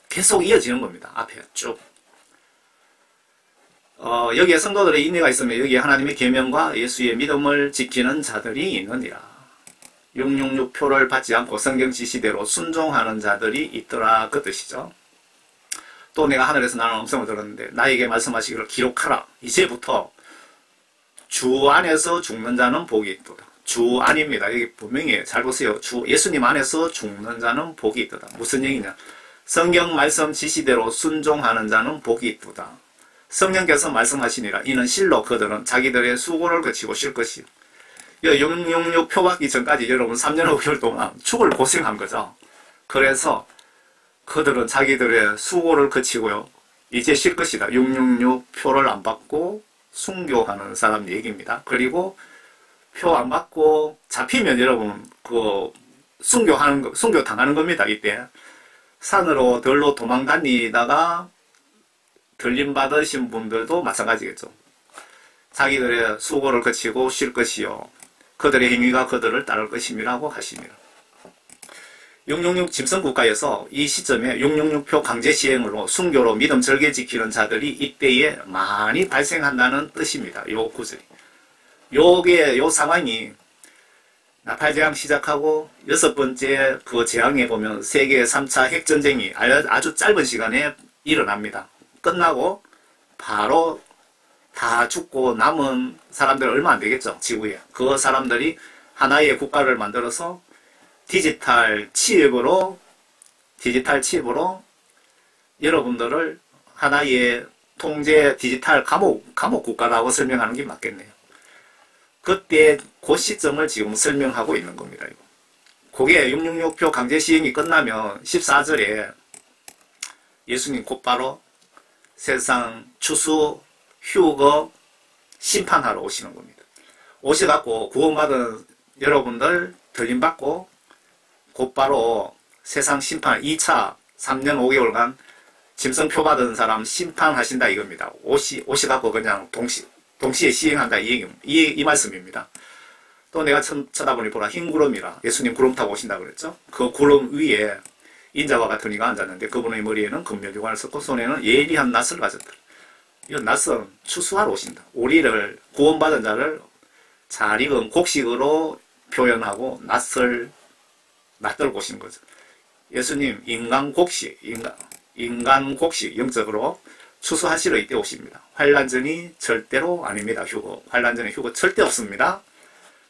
Speaker 1: 계속 이어지는 겁니다. 앞에 쭉. 여기에 성도들의 인내가 있으면 여기에 하나님의 계명과 예수의 믿음을 지키는 자들이 있느니라. 666 표를 받지 않고 성경 지시대로 순종하는 자들이 있더라, 그 뜻이죠. 또 내가 하늘에서 나는 음성을 들었는데 나에게 말씀하시기를 기록하라. 이제부터 주 안에서 죽는 자는 복이 있도다. 주 안입니다. 여기 분명히 잘 보세요. 예수님 안에서 죽는 자는 복이 있도다. 무슨 얘기냐? 성경 말씀 지시대로 순종하는 자는 복이 있도다. 성령께서 말씀하시니라. 이는 실로 그들은 자기들의 수고를 거치고 쉴 것이요. 666 표 받기 전까지 여러분 3년 5개월 동안 죽을 고생한 거죠. 그래서 그들은 자기들의 수고를 거치고요. 이제 쉴 것이다. 666 표를 안 받고 순교하는 사람 얘기입니다. 그리고 표 안 받고 잡히면 여러분 그 순교 당하는 겁니다. 이때 산으로 들로 도망 다니다가 들림 받으신 분들도 마찬가지겠죠. 자기들의 수고를 거치고 쉴 것이요. 그들의 행위가 그들을 따를 것임이라고 하십니다. 666 짐승국가에서 이 시점에 666표 강제 시행으로 순교로 믿음 절개 지키는 자들이 이때에 많이 발생한다는 뜻입니다. 요 구절이. 요 상황이 나팔재앙 시작하고 6번째 그 재앙에 보면 세계 3차 핵전쟁이 아주 짧은 시간에 일어납니다. 끝나고 바로 다 죽고 남은 사람들 얼마 안 되겠죠. 지구에. 그 사람들이 하나의 국가를 만들어서 디지털 칩으로 여러분들을 하나의 통제 디지털 감옥 국가라고 설명하는 게 맞겠네요. 그때 그 시점을 지금 설명하고 있는 겁니다. 그게 666표 강제 시행이 끝나면 14절에 예수님 곧바로 세상 추수 휴거 심판하러 오시는 겁니다. 오셔갖고 구원받은 여러분들 들림받고 곧바로 세상 심판 2차 3년 5개월간 짐승표 받은 사람 심판하신다 이겁니다. 오셔갖고 그냥 동시에 시행한다 이 말씀입니다. 또 내가 쳐다보니 보라 흰 구름이라 예수님 구름 타고 오신다 그랬죠. 그 구름 위에 인자와 같은 이가 앉았는데 그분의 머리에는 금면류관을 썼고 손에는 예리한 낫을 가졌더라. 이 낫은 추수하러 오신다. 우리를 구원받은 자를 잘 익은 곡식으로 표현하고 낫을 낫들고 오신 거죠. 예수님 인간 곡식, 인간 곡식 영적으로 추수하시러 이때 오십니다. 환난 전이 절대로 아닙니다. 휴거. 환난 전에 휴거 절대 없습니다.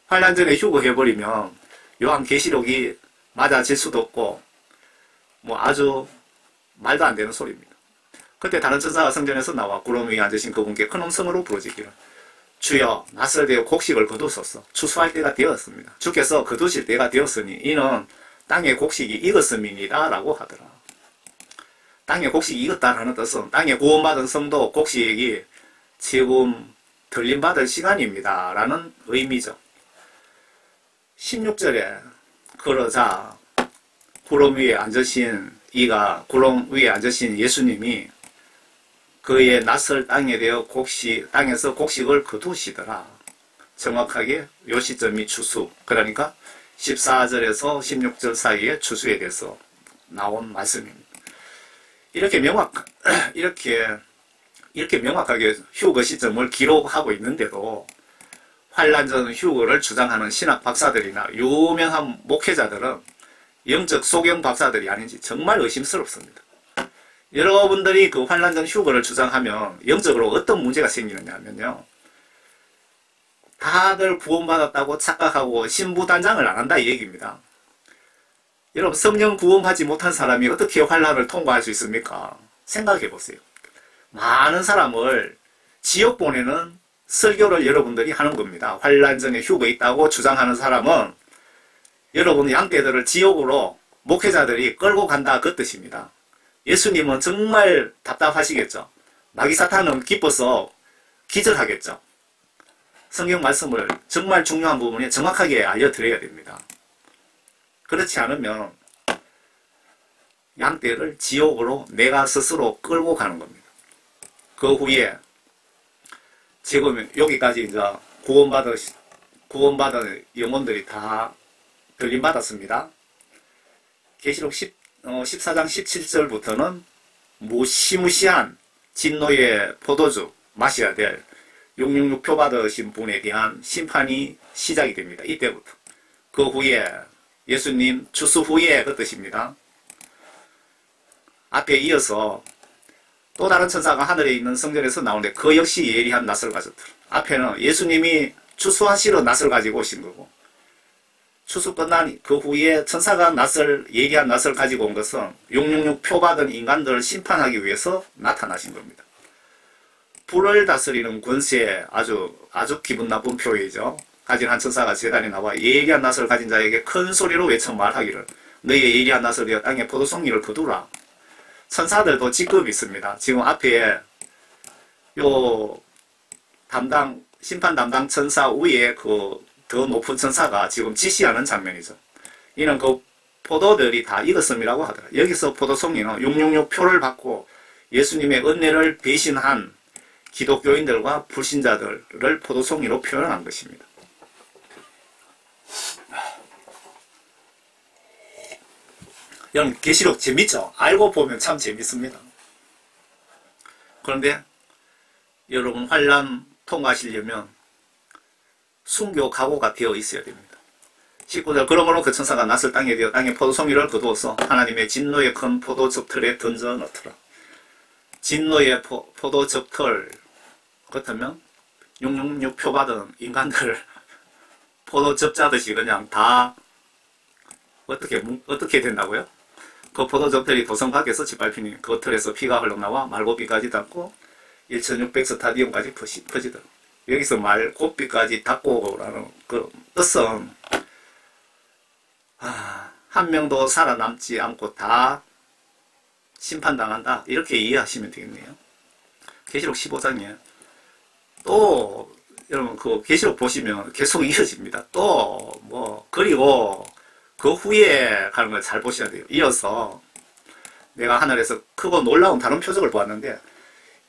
Speaker 1: 환난 전에 휴거 해버리면 요한계시록이 맞아질 수도 없고 뭐 아주 말도 안 되는 소리입니다. 그때 다른 천사가 성전에서 나와 구름 위에 앉으신 그분께 큰 음성으로 부르짖기를 주여 낫을 대어 곡식을 거두소서. 추수할 때가 되었습니다. 주께서 거두실 때가 되었으니 이는 땅의 곡식이 익었음이니라 라고 하더라. 땅의 곡식이 익었다라는 뜻은 땅에 구원받은 성도 곡식이 지금 들림받을 시간입니다 라는 의미죠. 16절에 그러자 구름 위에 앉으신 구름 위에 앉으신 예수님이 그의 낯을 땅에 대어 땅에서 곡식을 거두시더라. 정확하게 요 시점이 추수. 그러니까 14절에서 16절 사이에 추수에 대해서 나온 말씀입니다. 이렇게 명확하게 휴거 시점을 기록하고 있는데도 환난 전 휴거를 주장하는 신학 박사들이나 유명한 목회자들은 영적 소경 박사들이 아닌지 정말 의심스럽습니다. 여러분들이 그 환난 전 휴거를 주장하면 영적으로 어떤 문제가 생기느냐 하면요. 다들 구원받았다고 착각하고 신부단장을 안 한다 이 얘기입니다. 여러분 성령 구원받지 못한 사람이 어떻게 환난을 통과할 수 있습니까? 생각해 보세요. 많은 사람을 지옥 보내는 설교를 여러분들이 하는 겁니다. 환난 전에 휴거 있다고 주장하는 사람은 여러분 양떼들을 지옥으로 목회자들이 끌고 간다 그 뜻입니다. 예수님은 정말 답답하시겠죠. 마귀 사탄은 기뻐서 기절하겠죠. 성경 말씀을 정말 중요한 부분에 정확하게 알려드려야 됩니다. 그렇지 않으면 양떼를 지옥으로 내가 스스로 끌고 가는 겁니다. 그 후에 지금 여기까지 이제 구원받은 영혼들이 다 들림받았습니다. 계시록 14장 17절부터는 무시무시한 진노의 포도주 마셔야 될 666표 받으신 분에 대한 심판이 시작이 됩니다. 이때부터. 그 후에 예수님 추수 후에 그 뜻입니다. 앞에 이어서 또 다른 천사가 하늘에 있는 성전에서 나오는데 그 역시 예리한 낫을 가졌더라. 앞에는 예수님이 추수하시러 낫을 가지고 오신 거고 추수 끝난 그 후에 천사가 예리한 낫을 가지고 온 것은 666표 받은 인간들을 심판하기 위해서 나타나신 겁니다. 불을 다스리는 권세 아주 기분 나쁜 표현이죠. 가진 한 천사가 제단에 나와 예리한 낫을 가진 자에게 큰 소리로 외쳐 말하기를 너희의 예리한 낫을 되어 땅에 포도송이를 거두라. 천사들도 직급이 있습니다. 지금 앞에 요 심판 담당 천사 위에 더 높은 천사가 지금 지시하는 장면이죠. 이는 그 포도들이 다 익었음이라고 하더라. 여기서 포도송이는 666표를 받고 예수님의 은혜를 배신한 기독교인들과 불신자들을 포도송이로 표현한 것입니다. 여러분 계시록 재밌죠? 알고 보면 참 재밌습니다. 그런데 여러분 환난 통과하시려면 순교 각오가 되어 있어야 됩니다. 19절 그러므로 그 천사가 낫을 땅에 되어 땅에 포도송이를 거두어서 하나님의 진노의 큰 포도즙틀에 던져 넣더라. 진노의 포도즙틀 그렇다면 666표 받은 인간들 포도즙 짜듯이 그냥 다 어떻게 된다고요? 그 포도즙틀이 도성 밖에서 짓밟히니 그 틀에서 피가 흘러나와 말고비까지 닿고 1600스타디움까지 퍼지더라. 여기서 말고비까지 닿고라는 그 뜻은 한 명도 살아남지 않고 다 심판당한다 이렇게 이해하시면 되겠네요. 계시록 15장에 또 여러분 그 계시록 보시면 계속 이어집니다. 그리고 그 후에 가는 걸 잘 보셔야 돼요. 이어서 내가 하늘에서 크고 놀라운 다른 표적을 보았는데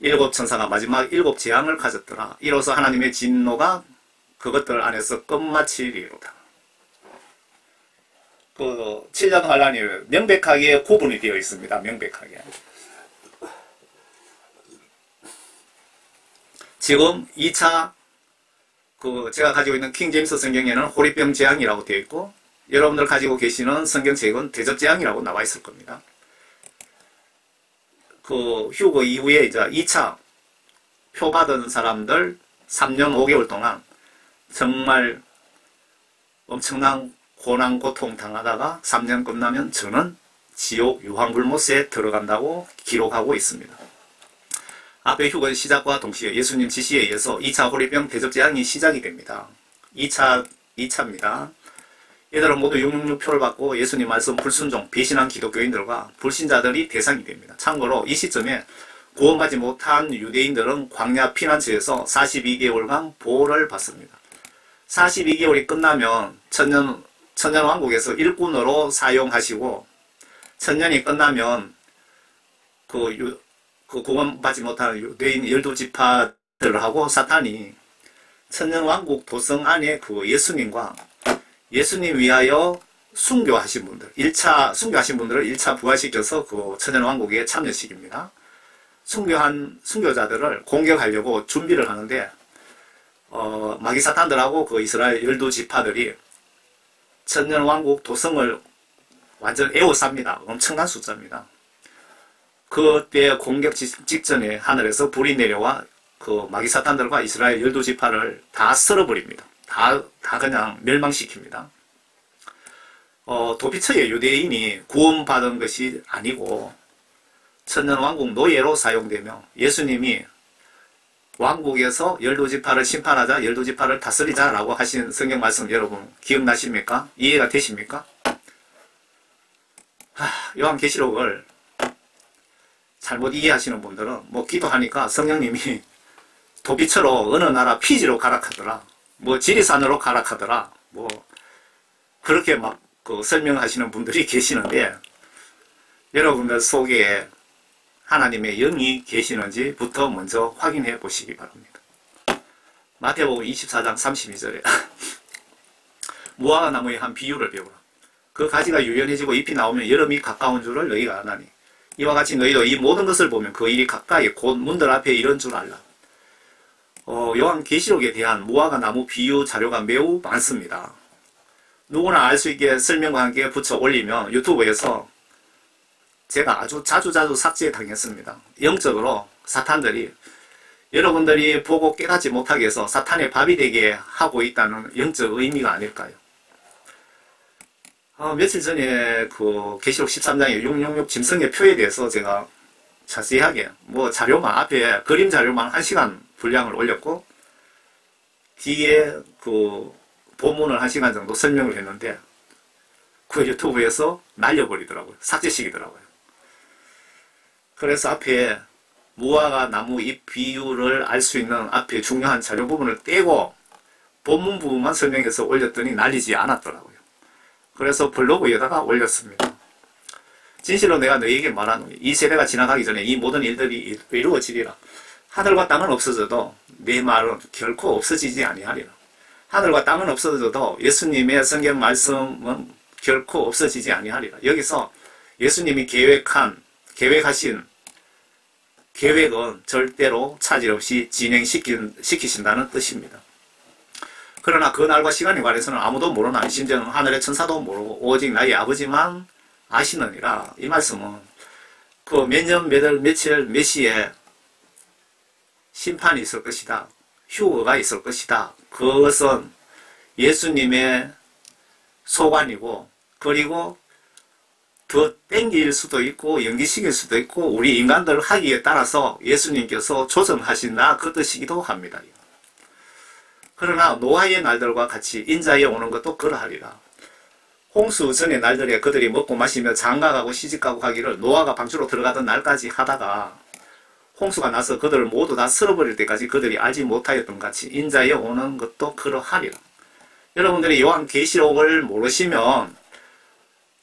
Speaker 1: 7 천사가 마지막 7 재앙을 가졌더라. 이로써 하나님의 진노가 그것들 안에서 끝마치리로다. 그 7년 환란이 명백하게 구분이 되어 있습니다. 명백하게. 지금 2차 그 제가 가지고 있는 킹제임스 성경에는 호리병 재앙이라고 되어 있고, 여러분들 가지고 계시는 성경책은 대접 재앙이라고 나와 있을 겁니다. 그 휴거 이후에 이제 2차 표 받은 사람들 3년 5개월 동안 정말 엄청난 고난 고통 당하다가 3년 끝나면 저는 지옥 유황불못에 들어간다고 기록하고 있습니다. 앞에 휴거 시작과 동시에 예수님 지시에 의해서 2차 호리병 대접 재앙이 시작이 됩니다. 2차입니다. 얘들은 모두 666표를 받고 예수님 말씀 불순종, 배신한 기독교인들과 불신자들이 대상이 됩니다. 참고로 이 시점에 구원받지 못한 유대인들은 광야 피난처에서 42개월간 보호를 받습니다. 42개월이 끝나면 천년왕국에서 일꾼으로 사용하시고, 천년이 끝나면 그 구원받지 못한 유대인 12지파들하고 사탄이 천년왕국 도성 안에 그 예수님과 예수님 위하여 순교하신 분들, 순교하신 분들을 1차 부활시켜서 그 천년왕국에 참여시킵니다. 순교한 순교자들을 공격하려고 준비를 하는데, 마귀 사탄들하고 그 이스라엘 12지파들이 천년왕국 도성을 완전 에워쌉니다. 엄청난 숫자입니다. 그때 공격 직전에 하늘에서 불이 내려와 그 마귀 사탄들과 이스라엘 12지파를 다 썰어버립니다. 다 그냥 멸망시킵니다. 도피처의 유대인이 구원받은 것이 아니고 천년왕국 노예로 사용되며, 예수님이 왕국에서 12지파를 심판하자, 12지파를 다스리자 라고 하신 성경 말씀 여러분 기억나십니까? 이해가 되십니까? 요한계시록을 잘못 이해하시는 분들은 뭐 기도하니까 성령님이 도피처로 어느 나라 피지로 가락하더라, 뭐 지리산으로 가락하더라, 뭐 그렇게 막 그 설명하시는 분들이 계시는데, 여러분들 속에 하나님의 영이 계시는지부터 먼저 확인해 보시기 바랍니다. 마태복음 24장 32절에 무화과 나무의 한 비유를 배우라. 그 가지가 유연해지고 잎이 나오면 여름이 가까운 줄을 너희가 아나니, 이와 같이 너희도 이 모든 것을 보면 그 일이 가까이 곧 문들 앞에 이런 줄 알라. 요한계시록에 대한 무화과 나무 비유 자료가 매우 많습니다. 누구나 알 수 있게 설명과 함께 붙여 올리면 유튜브에서 제가 아주 자주 삭제 당했습니다. 영적으로 사탄들이 여러분들이 보고 깨닫지 못하게 해서 사탄의 밥이 되게 하고 있다는 영적 의미가 아닐까요? 며칠 전에 그 계시록 13장의 666 짐승의 표에 대해서 제가 자세하게 뭐 자료만 앞에 그림 자료만 1시간 분량을 올렸고, 뒤에 그 본문을 1시간 정도 설명을 했는데 그 유튜브에서 날려버리더라고요. 삭제시키더라고요. 그래서 앞에 무화과 나무 잎 비율을 알 수 있는 앞에 중요한 자료 부분을 떼고 본문 부분만 설명해서 올렸더니 날리지 않았더라고요. 그래서 블로그에다가 올렸습니다. 진실로 내가 너희에게 말하노니 이 세대가 지나가기 전에 이 모든 일들이 이루어지리라. 하늘과 땅은 없어져도 내 말은 결코 없어지지 아니하리라. 하늘과 땅은 없어져도 예수님의 성경 말씀은 결코 없어지지 아니하리라. 여기서 예수님이 계획하신 계획은 절대로 차질 없이 진행시키신다는 뜻입니다. 그러나 그 날과 시간에 관해서는 아무도 모르나 심지어는 하늘의 천사도 모르고 오직 나의 아버지만 아시느니라. 이 말씀은 그 몇 년, 몇 월, 며칠, 몇 시에 심판이 있을 것이다. 휴거가 있을 것이다. 그것은 예수님의 소관이고, 그리고 더 땡길 수도 있고 연기시킬 수도 있고 우리 인간들 하기에 따라서 예수님께서 조정하신다 그 뜻이기도 합니다. 그러나 노아의 날들과 같이 인자에 오는 것도 그러하리라. 홍수 전의 날들에 그들이 먹고 마시며 장가가고 시집가고 하기를 노아가 방주로 들어가던 날까지 하다가 홍수가 나서 그들을 모두 다 쓸어버릴 때까지 그들이 알지 못하였던 같이 인자에 오는 것도 그러하리라. 여러분들이 요한계시록을 모르시면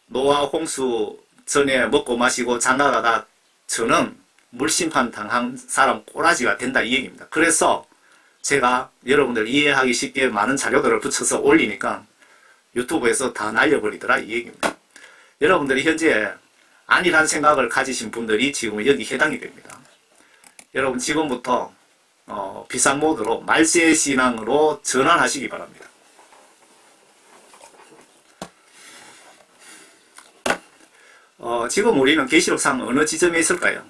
Speaker 1: 노아 홍수 전에 먹고 마시고 장가가다 저는 물심판 당한 사람 꼬라지가 된다 이 얘기입니다. 그래서 제가 여러분들 이해하기 쉽게 많은 자료들을 붙여서 올리니까 유튜브에서 다 날려버리더라 이 얘기입니다. 여러분들이 현재 아니란 생각을 가지신 분들이 지금 여기 해당이 됩니다. 여러분 지금부터 비상모드로 말세신앙으로 전환하시기 바랍니다. 지금 우리는 계시록상 어느 지점에 있을까요?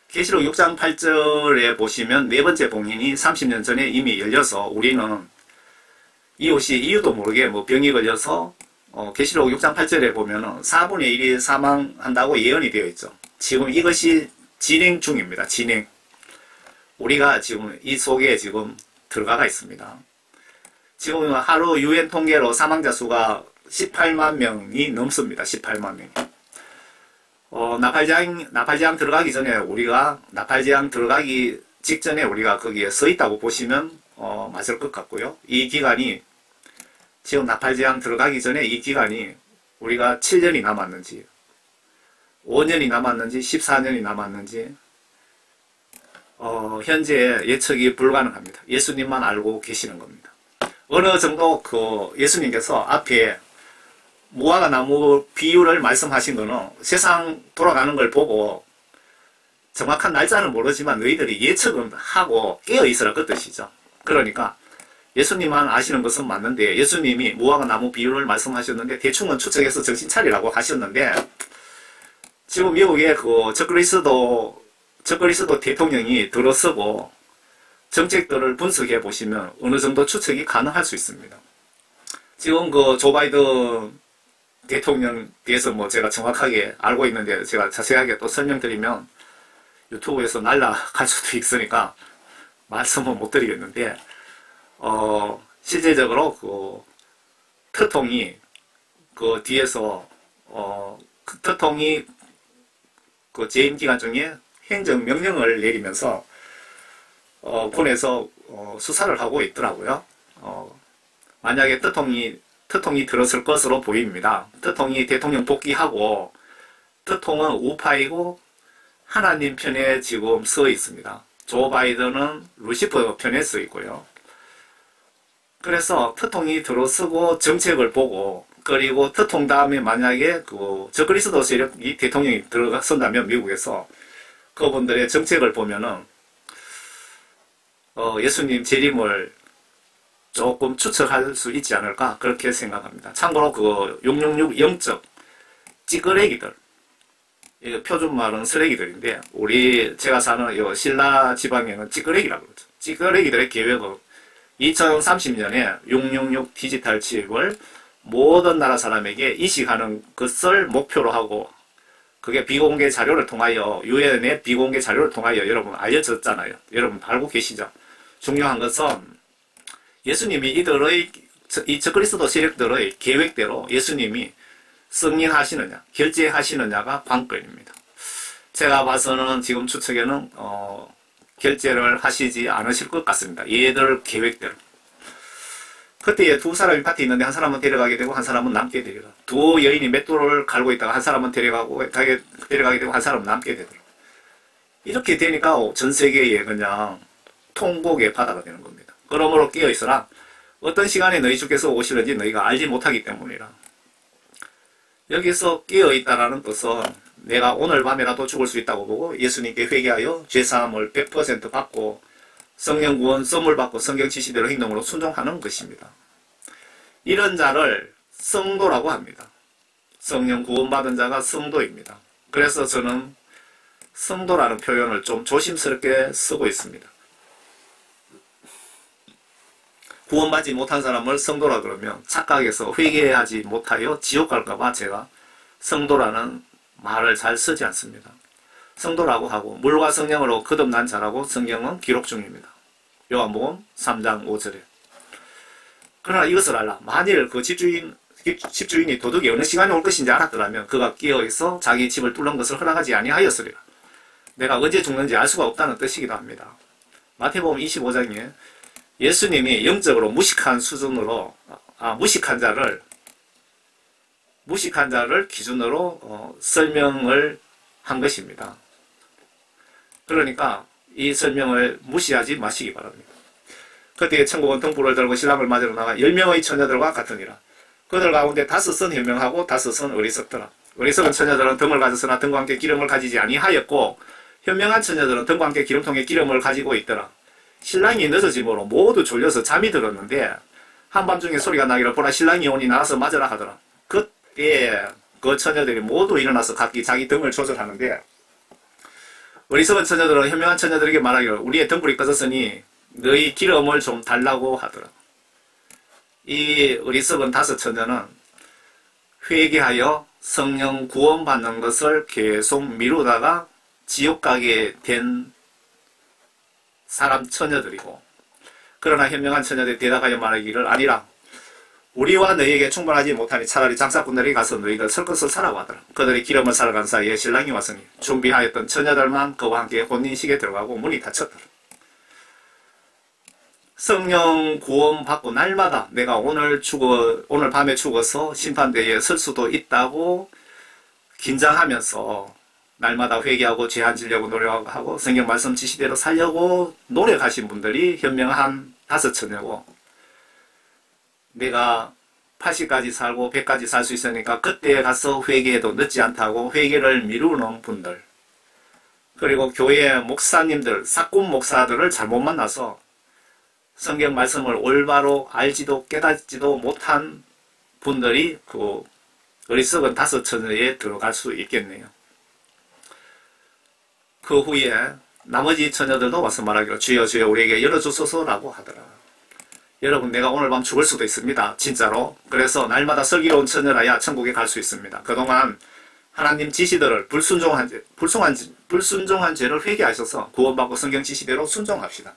Speaker 1: 계시록 6장 8절에 보시면 네 번째 봉인이 30년 전에 이미 열려서 우리는 이웃이 이유도 모르게 뭐 병이 걸려서 계시록 6장 8절에 보면은 4분의 1이 사망한다고 예언이 되어 있죠. 지금 이것이 진행 중입니다. 진행. 우리가 지금 이 속에 지금 들어가 있습니다. 지금 하루 유엔 통계로 사망자 수가 18만 명이 넘습니다. 18만 명이. 나팔지향 들어가기 전에 우리가 나팔지향 들어가기 직전에 우리가 거기에 서 있다고 보시면 맞을 것 같고요. 이 기간이 지금 나팔지향 들어가기 전에 이 기간이 우리가 7년이 남았는지 5년이 남았는지 14년이 남았는지 현재 예측이 불가능합니다. 예수님만 알고 계시는 겁니다. 어느 정도 예수님께서 앞에 무화과 나무 비유를 말씀하신 거는 세상 돌아가는 걸 보고 정확한 날짜는 모르지만 너희들이 예측은 하고 깨어있으라 그 뜻이죠. 그러니까 예수님만 아시는 것은 맞는데 예수님이 무화과 나무 비유를 말씀하셨는데 대충은 추측해서 정신 차리라고 하셨는데 지금 미국의 적그리스도 대통령이 들어서고 정책들을 분석해 보시면 어느 정도 추측이 가능할 수 있습니다. 지금 조 바이든 대통령 대해서 뭐 제가 정확하게 알고 있는데 제가 자세하게 또 설명드리면 유튜브에서 날라갈 수도 있으니까 말씀은 못 드리겠는데 실제적으로特통이 뒤에서特통이 재임 기간 중에 행정명령을 내리면서 군에서 수사를 하고 있더라고요. 만약에特통이 들었을 것으로 보입니다.特통이 대통령 복귀하고特통은 우파이고 하나님 편에 지금 서 있습니다. 조 바이든은 루시퍼 편에 서 있고요. 그래서特통이 들어서고 정책을 보고 그리고特통 다음에 만약에 적그리스도 세력이 대통령이 들어선다면 미국에서 그분들의 정책을 보면은 예수님 재림을 조금 추측할 수 있지 않을까 그렇게 생각합니다. 참고로 666 영적 찌끄레기들 이거 표준말은 쓰레기들인데 제가 사는 신라 지방에는 찌끄레기라고 그러죠. 찌끄레기들의 계획은 2030년에 666 디지털 칩을 모든 나라 사람에게 이식하는 것을 목표로 하고 그게 비공개 자료를 통하여 유엔의 비공개 자료를 통하여 여러분 알려졌잖아요. 여러분 알고 계시죠? 중요한 것은 예수님이 이 적그리스도 세력들의 계획대로 예수님이 승인하시느냐 결제하시느냐가 관건입니다. 제가 봐서는 지금 추측에는 결제를 하시지 않으실 것 같습니다. 얘들 계획대로. 그때 두 사람이 파티 있는데 한 사람은 데려가게 되고 한 사람은 남게 되리라. 두 여인이 맷돌을 갈고 있다가 한 사람은 데려가게 되고 한 사람은 남게 되더라. 이렇게 되니까 전 세계에 그냥 통곡의 바다가 되는 겁니다. 그러므로 깨어있으라. 어떤 시간에 너희 주께서 오시는지 너희가 알지 못하기 때문이라. 여기서 깨어있다라는 뜻은 내가 오늘 밤에라도 죽을 수 있다고 보고 예수님께 회개하여 죄사함을 100% 받고 성령 구원 선물 받고 성경 지시대로 행동으로 순종하는 것입니다. 이런 자를 성도라고 합니다. 성령 구원 받은 자가 성도입니다. 그래서 저는 성도라는 표현을 좀 조심스럽게 쓰고 있습니다. 구원받지 못한 사람을 성도라 그러면 착각해서 회개하지 못하여 지옥 갈까봐 제가 성도라는 말을 잘 쓰지 않습니다. 성도라고 하고 물과 성령으로 거듭난 자라고 성경은 기록 중입니다. 요한복음 3장 5절에. 그러나 이것을 알라. 만일 그 집주인이 도둑이 어느 시간에 올 것인지 알았더라면 그가 끼어있어 자기 집을 뚫는 것을 허락하지 아니하였으리라. 내가 언제 죽는지 알 수가 없다는 뜻이기도 합니다. 마태복음 25장에 예수님이 영적으로 무식한 수준으로 무식한 자를 기준으로 설명을 한 것입니다. 그러니까 이 설명을 무시하지 마시기 바랍니다. 그때 천국은 등불을 들고 신랑을 맞으러 나가 10명의 처녀들과 같으니라. 그들 가운데 5은 현명하고 5은 어리석더라. 어리석은 처녀들은 등을 가졌으나 등과 함께 기름을 가지지 아니하였고 현명한 처녀들은 등과 함께 기름통에 기름을 가지고 있더라. 신랑이 늦어짐으로 모두 졸려서 잠이 들었는데 한밤중에 소리가 나기를 보라 신랑이 오니 나가서 맞으라 하더라. 그때 그 처녀들이 모두 일어나서 각기 자기 등을 조절하는데 어리석은 처녀들은 현명한 처녀들에게 말하기를 우리의 등불이 꺼졌으니 너희 기름을 좀 달라고 하더라. 이 어리석은 5 처녀는 회개하여 성령 구원받는 것을 계속 미루다가 지옥 가게 된 사람 처녀들이고 그러나 현명한 처녀들이 대답하여 말하기를 아니라 우리와 너희에게 충분하지 못하니 차라리 장사꾼들에게 가서 너희들 설 것을 사라고 하더라. 그들이 기름을 사러 간 사이에 신랑이 왔으니 준비하였던 처녀들만 그와 함께 혼인식에 들어가고 문이 닫혔더라. 성령 구원 받고 날마다 내가 오늘 밤에 죽어서 심판대에 설 수도 있다고 긴장하면서 날마다 회개하고 죄 안 지려고 노력하고 성경 말씀 지시대로 살려고 노력하신 분들이 현명한 5 처녀고 내가 80까지 살고 100까지 살 수 있으니까 그때 가서 회개해도 늦지 않다고 회개를 미루는 분들 그리고 교회 목사님들, 사꾼 목사들을 잘못 만나서 성경 말씀을 올바로 알지도 깨닫지도 못한 분들이 그 어리석은 5 처녀에 들어갈 수 있겠네요. 그 후에 나머지 처녀들도 와서 말하기로 주여 주여 우리에게 열어주소서라고 하더라. 여러분 내가 오늘 밤 죽을 수도 있습니다. 진짜로. 그래서 날마다 슬기로운 처녀라야 천국에 갈 수 있습니다. 그동안 하나님 지시들을 불순종한 죄를 회개하셔서 구원받고 성경 지시대로 순종합시다.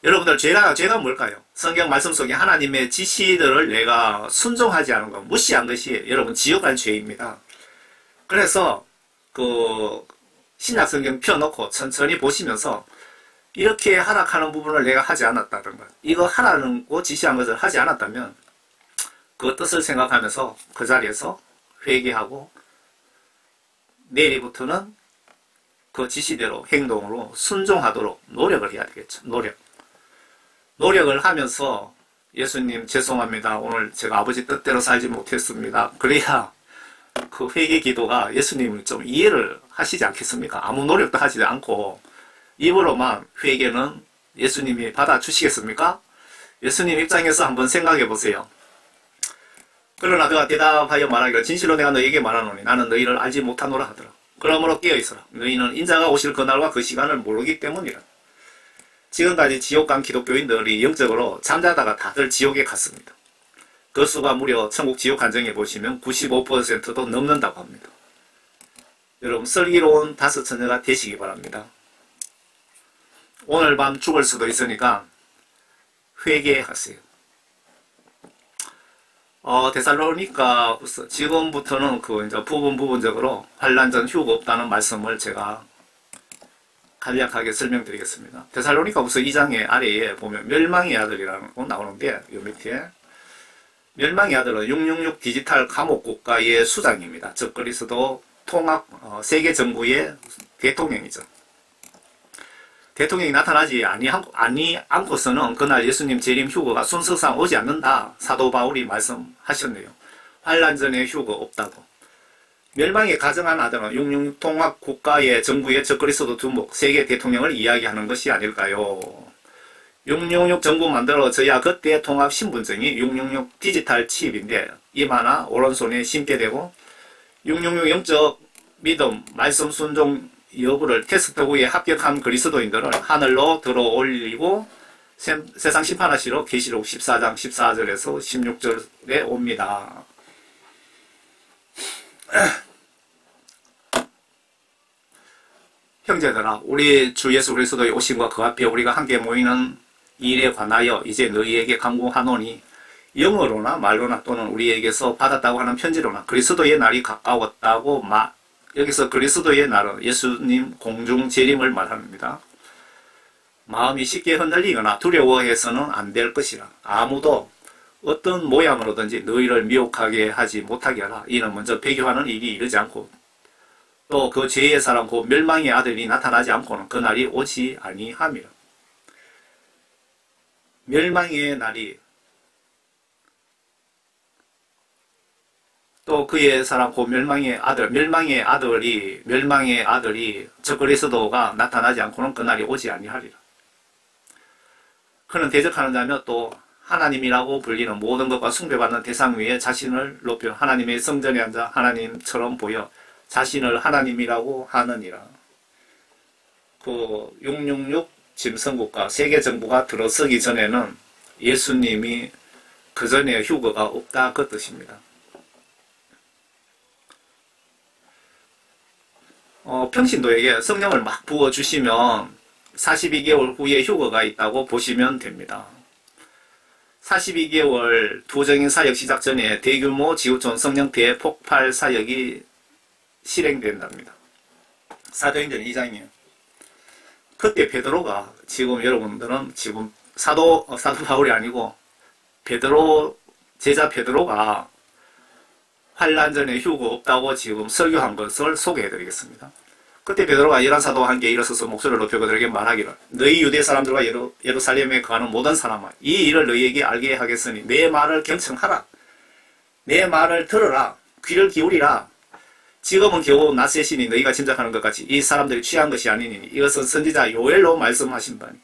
Speaker 1: 여러분들 죄가 뭘까요? 성경 말씀 속에 하나님의 지시들을 내가 순종하지 않은 것, 무시한 것이 여러분 지옥 갈 죄입니다. 그래서 그 신약 성경 펴놓고 천천히 보시면서 이렇게 하락하는 부분을 내가 하지 않았다든가 이거 하라고 지시한 것을 하지 않았다면 그 뜻을 생각하면서 그 자리에서 회개하고 내일부터는 그 지시대로 행동으로 순종하도록 노력을 해야 되겠죠. 노력을 하면서 예수님 죄송합니다. 오늘 제가 아버지 뜻대로 살지 못했습니다. 그래야 그 회개 기도가 예수님을 좀 이해를 하시지 않겠습니까? 아무 노력도 하지 않고 입으로만 회개는 예수님이 받아주시겠습니까? 예수님 입장에서 한번 생각해 보세요. 그러나 그가 대답하여 말하기를 진실로 내가 너희에게 말하노니 나는 너희를 알지 못하노라 하더라. 그러므로 깨어있어라. 너희는 인자가 오실 그날과 그 시간을 모르기 때문이라. 지금까지 지옥 간 기독교인들이 영적으로 잠자다가 다들 지옥에 갔습니다. 그 수가 무려 천국 지옥 간정해 보시면 95%도 넘는다고 합니다. 여러분 슬기로운 5 처녀가 되시기 바랍니다. 오늘 밤 죽을 수도 있으니까 회개하세요. 데살로니가 지금부터는 이제 부분적으로 환난 전 휴거 없다는 말씀을 제가 간략하게 설명드리겠습니다. 데살로니가후서 2장의 아래에 보면 멸망의 아들이라는 거 나오는데 요 밑에 멸망의 아들은 666 디지털 감옥 국가의 수장입니다. 즉 그리스도 통합 세계 정부의 대통령이죠. 대통령이 나타나지 않고서는 그날 예수님 재림 휴거가 순서상 오지 않는다. 사도 바울이 말씀하셨네요. 환난 전에 휴거 없다고. 멸망에 가정한 아들은 666 통합 국가의 정부의 적그리스도 두목 세계 대통령을 이야기하는 것이 아닐까요? 666 정부 만들어져야 그때 통합 신분증이 666 디지털 칩인데 입 하나 오른손에 심게 되고 666 영적 믿음 말씀 순종 여부를 테스트 후에 합격한 그리스도인들을 하늘로 들어올리고 세상 심판하시러 계시록 14장 14절에서 16절에 옵니다. 형제들아 우리 주 예수 그리스도의 오심과 그 앞에 우리가 함께 모이는 일에 관하여 이제 너희에게 간구하노니 영어로나 말로나 또는 우리에게서 받았다고 하는 편지로나 그리스도의 날이 가까웠다고 여기서 그리스도의 날은 예수님 공중 재림을 말합니다. 마음이 쉽게 흔들리거나 두려워해서는 안 될 것이라. 아무도 어떤 모양으로든지 너희를 미혹하게 하지 못하게 하라. 이는 먼저 배교하는 일이 이르지 않고 또 그 죄의 사람 곧 멸망의 아들이 나타나지 않고는 그날이 오지 아니함이라. 멸망의 날이 또 그의 사랑 곧 멸망의 아들이 적그리스도가 나타나지 않고는 그날이 오지 아니하리라. 그는 대적하는 자며 또 하나님이라고 불리는 모든 것과 숭배받는 대상 위에 자신을 높여 하나님의 성전에 앉아 하나님처럼 보여 자신을 하나님이라고 하느니라. 그 666 짐승국가 세계정부가 들어서기 전에는 예수님이 그 전에 휴거가 없다 그 뜻입니다. 평신도에게 성령을 막 부어주시면 42개월 후에 휴거가 있다고 보시면 됩니다. 42개월 부정인 사역 시작 전에 대규모 지구촌 성령태의 폭발 사역이 실행된답니다. 사도행전 2장이에요. 그때 베드로가 지금 여러분들은 지금 사도 바울이 아니고 제자 베드로가 환란 전에 휴거 없다고 지금 설교한 것을 소개해 드리겠습니다. 그때 베드로가 열한 사도와 함께 일어서서 목소리를 높여 그들에게 말하기를 너희 유대 사람들과 예루살렘에 거하는 모든 사람아 이 일을 너희에게 알게 하겠으니 내 말을 경청하라. 내 말을 들으라. 귀를 기울이라. 지금은 겨우 낯세시니 너희가 짐작하는 것 같이 이 사람들이 취한 것이 아니니 이것은 선지자 요엘로 말씀하신 바니.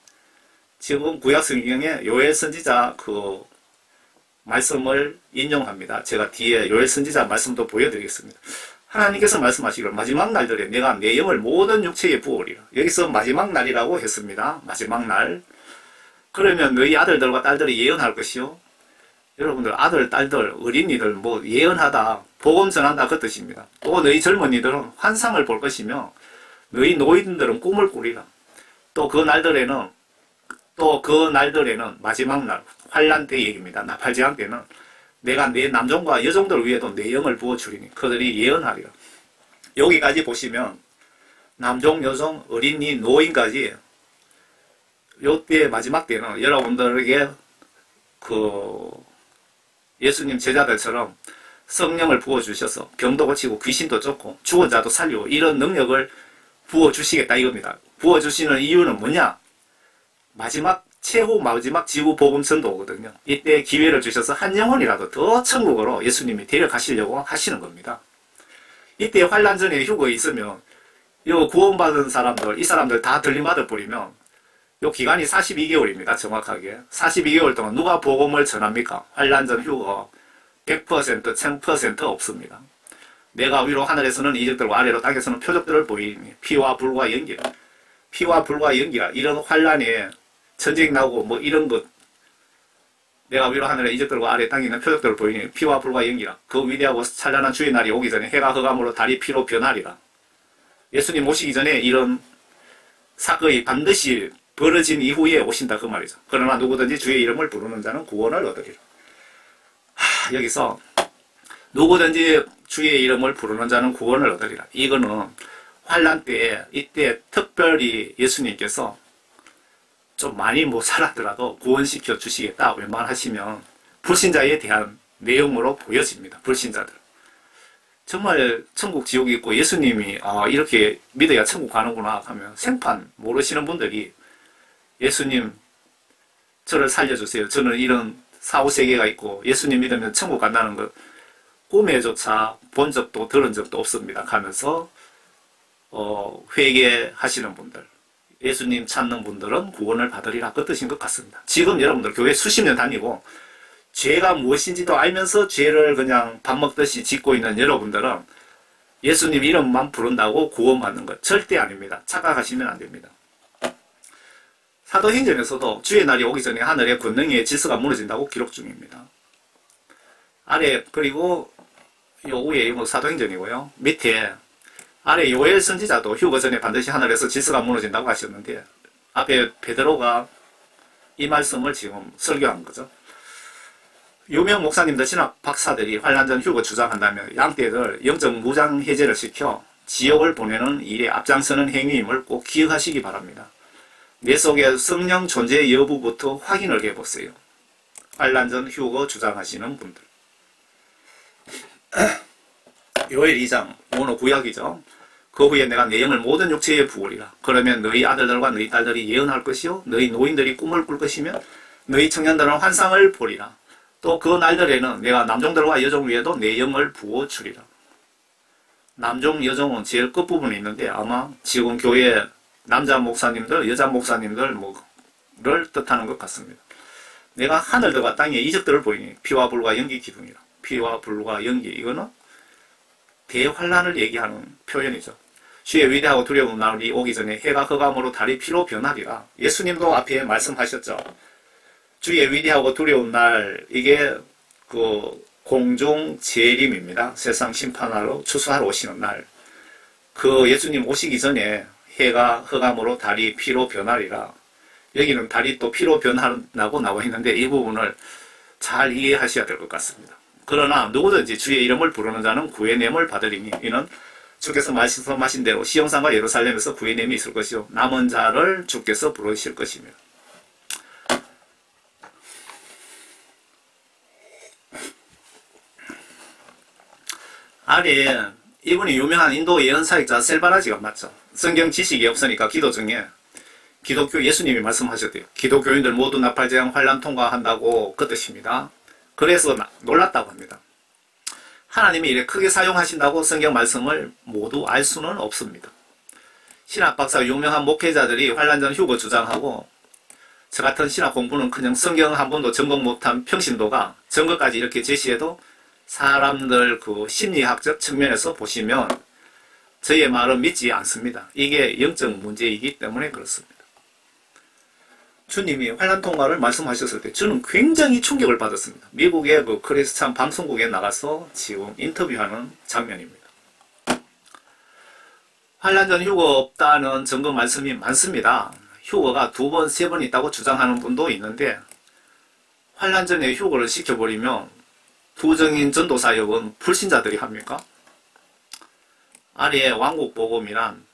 Speaker 1: 지금 구약 성경에 요엘 선지자 그 말씀을 인용합니다. 제가 뒤에 요엘 선지자 말씀도 보여드리겠습니다. 하나님께서 말씀하시기를 마지막 날들에 내가 내 영을 모든 육체에 부으리라. 여기서 마지막 날이라고 했습니다. 마지막 날. 그러면 너희 아들들과 딸들이 예언할 것이요. 여러분들 아들, 딸들, 어린이들 뭐 예언하다, 복음 전한다 그 뜻입니다. 또 너희 젊은이들은 환상을 볼 것이며 너희 노인들은 꿈을 꾸리라. 또 그 날들에는 마지막 날 환란 때 얘기입니다. 나팔제한 때는 내가 내 남종과 여종들 위에도 내 영을 부어주리니 그들이 예언하리라. 여기까지 보시면 남종, 여종, 어린이, 노인까지 요때 마지막 때는 여러분들에게 그 예수님 제자들처럼 성령을 부어주셔서 병도 고치고 귀신도 쫓고 죽은 자도 살리고 이런 능력을 부어주시겠다 이겁니다. 부어주시는 이유는 뭐냐? 최후 마지막 지구 복음 전도거든요. 이때 기회를 주셔서 한 영혼이라도 더 천국으로 예수님이 데려가시려고 하시는 겁니다. 이때 환란 전에 휴거에 있으면 요 구원받은 사람들, 이 사람들 다 들림받아 버리면 요 기간이 42개월입니다. 정확하게. 42개월 동안 누가 복음을 전합니까? 환란 전 휴거 100%, 1000% 없습니다. 내가 위로 하늘에서는 이적들과 아래로 땅에서는 표적들을 보이니 피와 불과 연기라. 피와 불과 연기라. 이런 환란에 전쟁이 나오고 뭐 이런 것 내가 위로 하늘에 이적들과 아래 땅에 있는 표적들을 보이니 피와 불과 연기라. 그 위대하고 찬란한 주의 날이 오기 전에 해가 흑암으로 달이 피로 변하리라. 예수님 오시기 전에 이런 사건이 반드시 벌어진 이후에 오신다 그 말이죠. 그러나 누구든지 주의 이름을 부르는 자는 구원을 얻으리라. 여기서 누구든지 주의 이름을 부르는 자는 구원을 얻으리라. 이거는 환란 때에 이때 특별히 예수님께서 좀 많이 못 살았더라도 구원시켜 주시겠다 웬만하시면 불신자에 대한 내용으로 보여집니다. 불신자들. 정말 천국 지옥이 있고 예수님이 이렇게 믿어야 천국 가는구나 하면 생판 모르시는 분들이 예수님 저를 살려주세요. 저는 이런 사후세계가 있고 예수님 믿으면 천국 간다는 것 꿈에조차 본 적도 들은 적도 없습니다. 하면서 회개하시는 분들 예수님 찾는 분들은 구원을 받으리라 그 뜻인 것 같습니다. 지금 여러분들 교회 수십 년 다니고 죄가 무엇인지도 알면서 죄를 그냥 밥 먹듯이 짓고 있는 여러분들은 예수님 이름만 부른다고 구원받는 것 절대 아닙니다. 착각하시면 안 됩니다. 사도행전에서도 주의 날이 오기 전에 하늘의 권능의 질서가 무너진다고 기록 중입니다. 아래 그리고 요 위에 이거 사도행전이고요. 밑에 아래 요엘 선지자도 휴거 전에 반드시 하늘에서 질서가 무너진다고 하셨는데 앞에 베드로가 이 말씀을 지금 설교한 거죠. 유명 목사님들 신학 박사들이 환란 전 휴거 주장한다면 양떼들 영적 무장 해제를 시켜 지옥을 보내는 일에 앞장서는 행위임을 꼭 기억하시기 바랍니다. 내 속에 성령 존재 여부부터 확인을 해보세요. 환란 전 휴거 주장하시는 분들. 요엘 2장 오늘 구약이죠. 그 후에 내가 내 영을 모든 육체에 부으리라. 그러면 너희 아들들과 너희 딸들이 예언할 것이요 너희 노인들이 꿈을 꿀 것이며 너희 청년들은 환상을 보리라. 또 그 날들에는 내가 남종들과 여종 위에도 내 영을 부어주리라. 남종, 여종은 제일 끝부분에 있는데 아마 지금 교회 남자 목사님들, 여자 목사님들 뭐를 뜻하는 것 같습니다. 내가 하늘들과 땅의 이적들을 보이니 피와 불과 연기 기둥이라. 피와 불과 연기, 이거는 대환란을 얘기하는 표현이죠. 주의 위대하고 두려운 날이 오기 전에 해가 흑암으로 달이 피로 변하리라. 예수님도 앞에 말씀하셨죠. 주의 위대하고 두려운 날, 이게 그 공중 재림입니다. 세상 심판하러 추수하러 오시는 날. 그 예수님 오시기 전에 해가 흑암으로 달이 피로 변하리라. 여기는 달이 또 피로 변한다고 나와 있는데 이 부분을 잘 이해하셔야 될 것 같습니다. 그러나 누구든지 주의 이름을 부르는 자는 구원함을 받으리니 이는 주께서 말씀하신 대로 시온산과 예루살렘에서 구원함이 있을 것이요 남은 자를 주께서 부르실 것이며. 아래 이분이 유명한 인도 예언사역자 셀바라지가 맞죠. 성경 지식이 없으니까 기도 중에 기독교 예수님이 말씀하셨대요. 기독교인들 모두 나팔재앙 환란 통과한다고 그 뜻입니다. 그래서 놀랐다고 합니다. 하나님이 이렇게 크게 사용하신다고 성경 말씀을 모두 알 수는 없습니다. 신학박사 유명한 목회자들이 환란 전 휴거 주장하고 저 같은 신학 공부는 그냥 성경 한 번도 전공 못한 평신도가 전거까지 이렇게 제시해도 사람들 그 심리학적 측면에서 보시면 저의 말은 믿지 않습니다. 이게 영적 문제이기 때문에 그렇습니다. 주님이 환란 통과를 말씀하셨을 때 저는 굉장히 충격을 받았습니다. 미국의 그 크리스찬 방송국에 나가서 지금 인터뷰하는 장면입니다. 환란 전 휴거 없다는 증거 말씀이 많습니다. 휴거가 2번, 3번 있다고 주장하는 분도 있는데 환란 전에 휴거를 시켜버리면 부정인 전도사역은 불신자들이 합니까? 아래의 왕국복음이란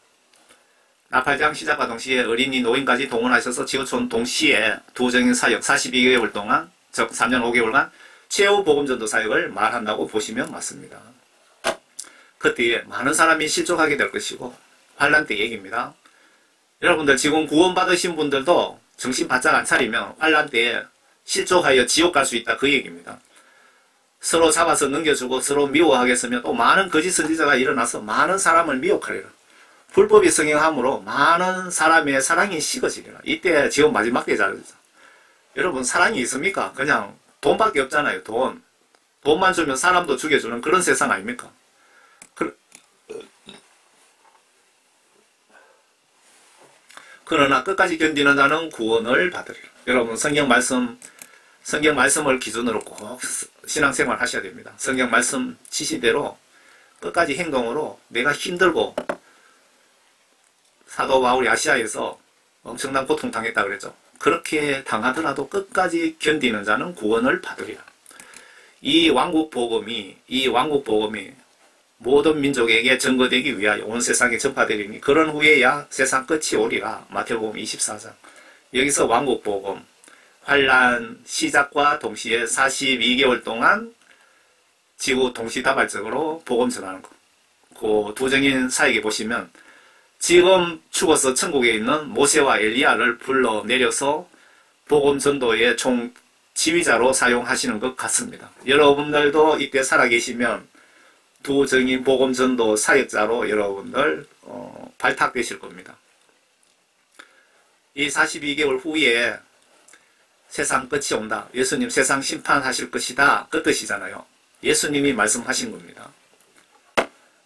Speaker 1: 나팔장 시작과 동시에 어린이 노인까지 동원하셔서 지구촌 동시에 부정인 사역 42개월 동안 즉 3년 5개월간 최후 복음전도 사역을 말한다고 보시면 맞습니다. 그때 많은 사람이 실족하게 될 것이고 환란 때 얘기입니다. 여러분들 지금 구원받으신 분들도 정신 바짝 안 차리면 환란 때에 실족하여 지옥 갈 수 있다 그 얘기입니다. 서로 잡아서 넘겨주고 서로 미워하겠으면 또 많은 거짓 선지자가 일어나서 많은 사람을 미혹하리라. 불법이 성행함으로 많은 사람의 사랑이 식어지리라. 이때 지금 마지막 때잖아요. 여러분 사랑이 있습니까? 그냥 돈밖에 없잖아요. 돈만 주면 사람도 죽여주는 그런 세상 아닙니까? 그러나 끝까지 견디는 자는 구원을 받으리라. 여러분 성경 말씀을 기준으로 꼭 신앙생활 하셔야 됩니다. 성경 말씀 지시대로 끝까지 행동으로 내가 힘들고 사도 바울이 아시아에서 엄청난 고통 당했다 그랬죠. 그렇게 당하더라도 끝까지 견디는 자는 구원을 받으리라. 이 왕국 복음이 모든 민족에게 전거되기 위하여 온 세상에 전파되리니 그런 후에야 세상 끝이 오리라. 마태복음 24장. 여기서 왕국 복음 환란 시작과 동시에 42개월 동안 지구 동시다발적으로 복음 전하는 것. 그 두정인 사역에 보시면 지금 죽어서 천국에 있는 모세와 엘리야를 불러내려서 복음 전도의 총 지휘자로 사용하시는 것 같습니다. 여러분들도 이때 살아계시면 두정인 복음 전도 사역자로 여러분들 발탁되실 겁니다. 이 42개월 후에 세상 끝이 온다. 예수님 세상 심판하실 것이다. 그 뜻이잖아요. 예수님이 말씀하신 겁니다.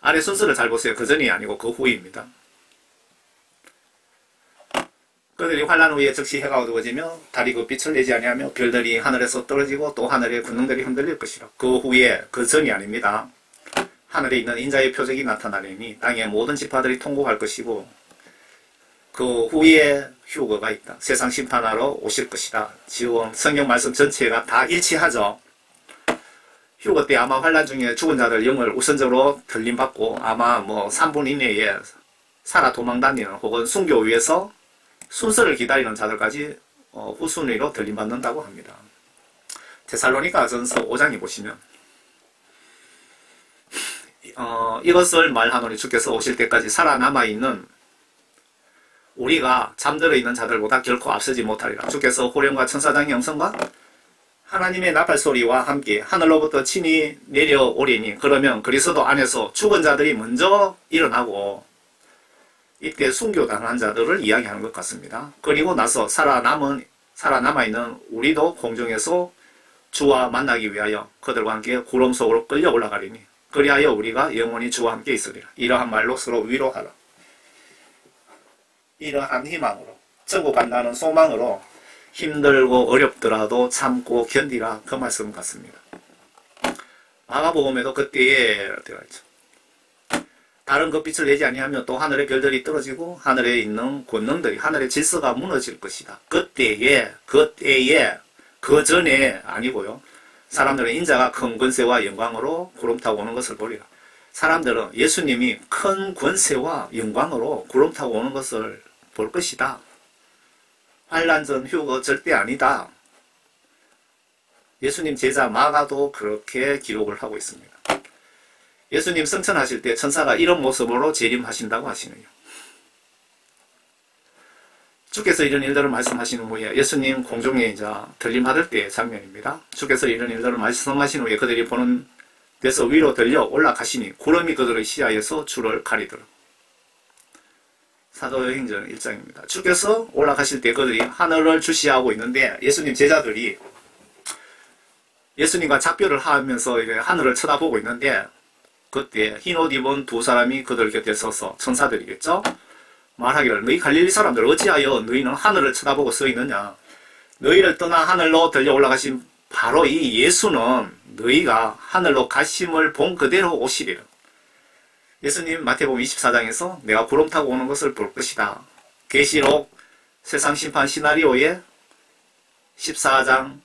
Speaker 1: 아래 순서를 잘 보세요. 그 전이 아니고 그 후입니다. 그들이 환란 후에 즉시 해가 어두워지며 달이 그 빛을 내지 아니하며 별들이 하늘에서 떨어지고 또 하늘의 군능들이 흔들릴 것이라. 그 후에 그 전이 아닙니다. 하늘에 있는 인자의 표적이 나타나리니 땅의 모든 지파들이 통곡할 것이고 그 후에 휴거가 있다. 세상 심판하러 오실 것이다. 지금 성경 말씀 전체가 다 일치하죠. 휴거 때 아마 환란 중에 죽은 자들 영을 우선적으로 들림받고 아마 3분 이내에 살아 도망다니는 혹은 순교 위에서 순서를 기다리는 자들까지 후순위로 들림받는다고 합니다. 데살로니가전서 5장에 보시면 이것을 말하노니 주께서 오실 때까지 살아남아있는 우리가 잠들어 있는 자들보다 결코 앞서지 못하리라. 주께서 호령과 천사장의 영성과 하나님의 나팔 소리와 함께 하늘로부터 친히 내려오리니 그러면 그리스도 안에서 죽은 자들이 먼저 일어나고 이때 순교당한 자들을 이야기하는 것 같습니다. 그리고 나서 살아남아있는 우리도 공중에서 주와 만나기 위하여 그들과 함께 구름 속으로 끌려 올라가리니 그리하여 우리가 영원히 주와 함께 있으리라. 이러한 말로 서로 위로하라. 이러한 희망으로 천국 간다는 소망으로 힘들고 어렵더라도 참고 견디라. 그 말씀 같습니다. 마가복음에도 그때에 되어 있죠. 다른 그 빛을 내지 아니하면 또 하늘의 별들이 떨어지고 하늘에 있는 권능들이 하늘의 질서가 무너질 것이다. 그때에 그 전에 아니고요. 사람들은 인자가 큰 권세와 영광으로 구름 타고 오는 것을 보리라. 사람들은 예수님이 큰 권세와 영광으로 구름 타고 오는 것을 볼 것이다. 환난전 휴거 절대 아니다. 예수님 제자 마가도 그렇게 기록을 하고 있습니다. 예수님 승천하실 때 천사가 이런 모습으로 재림하신다고 하시네요. 주께서 이런 일들을 말씀하신 후에 예수님 공중에 이제 들림받을 때의 장면입니다. 주께서 이런 일들을 말씀하신 후에 그들이 보는 데서 위로 들려 올라가시니 구름이 그들의 시야에서 주를 가리더라. 사도행전 1장입니다. 주께서 올라가실 때 그들이 하늘을 주시하고 있는데 예수님 제자들이 예수님과 작별을 하면서 하늘을 쳐다보고 있는데 그때 흰옷 입은 두 사람이 그들 곁에 서서 천사들이겠죠? 말하기를 너희 갈릴리 사람들 어찌하여 너희는 하늘을 쳐다보고 서 있느냐? 너희를 떠나 하늘로 들려 올라가신 바로 이 예수는 너희가 하늘로 가심을 본 그대로 오시리라. 예수님 마태복음 24장에서 내가 구름 타고 오는 것을 볼 것이다. 계시록 세상 심판 시나리오의 14장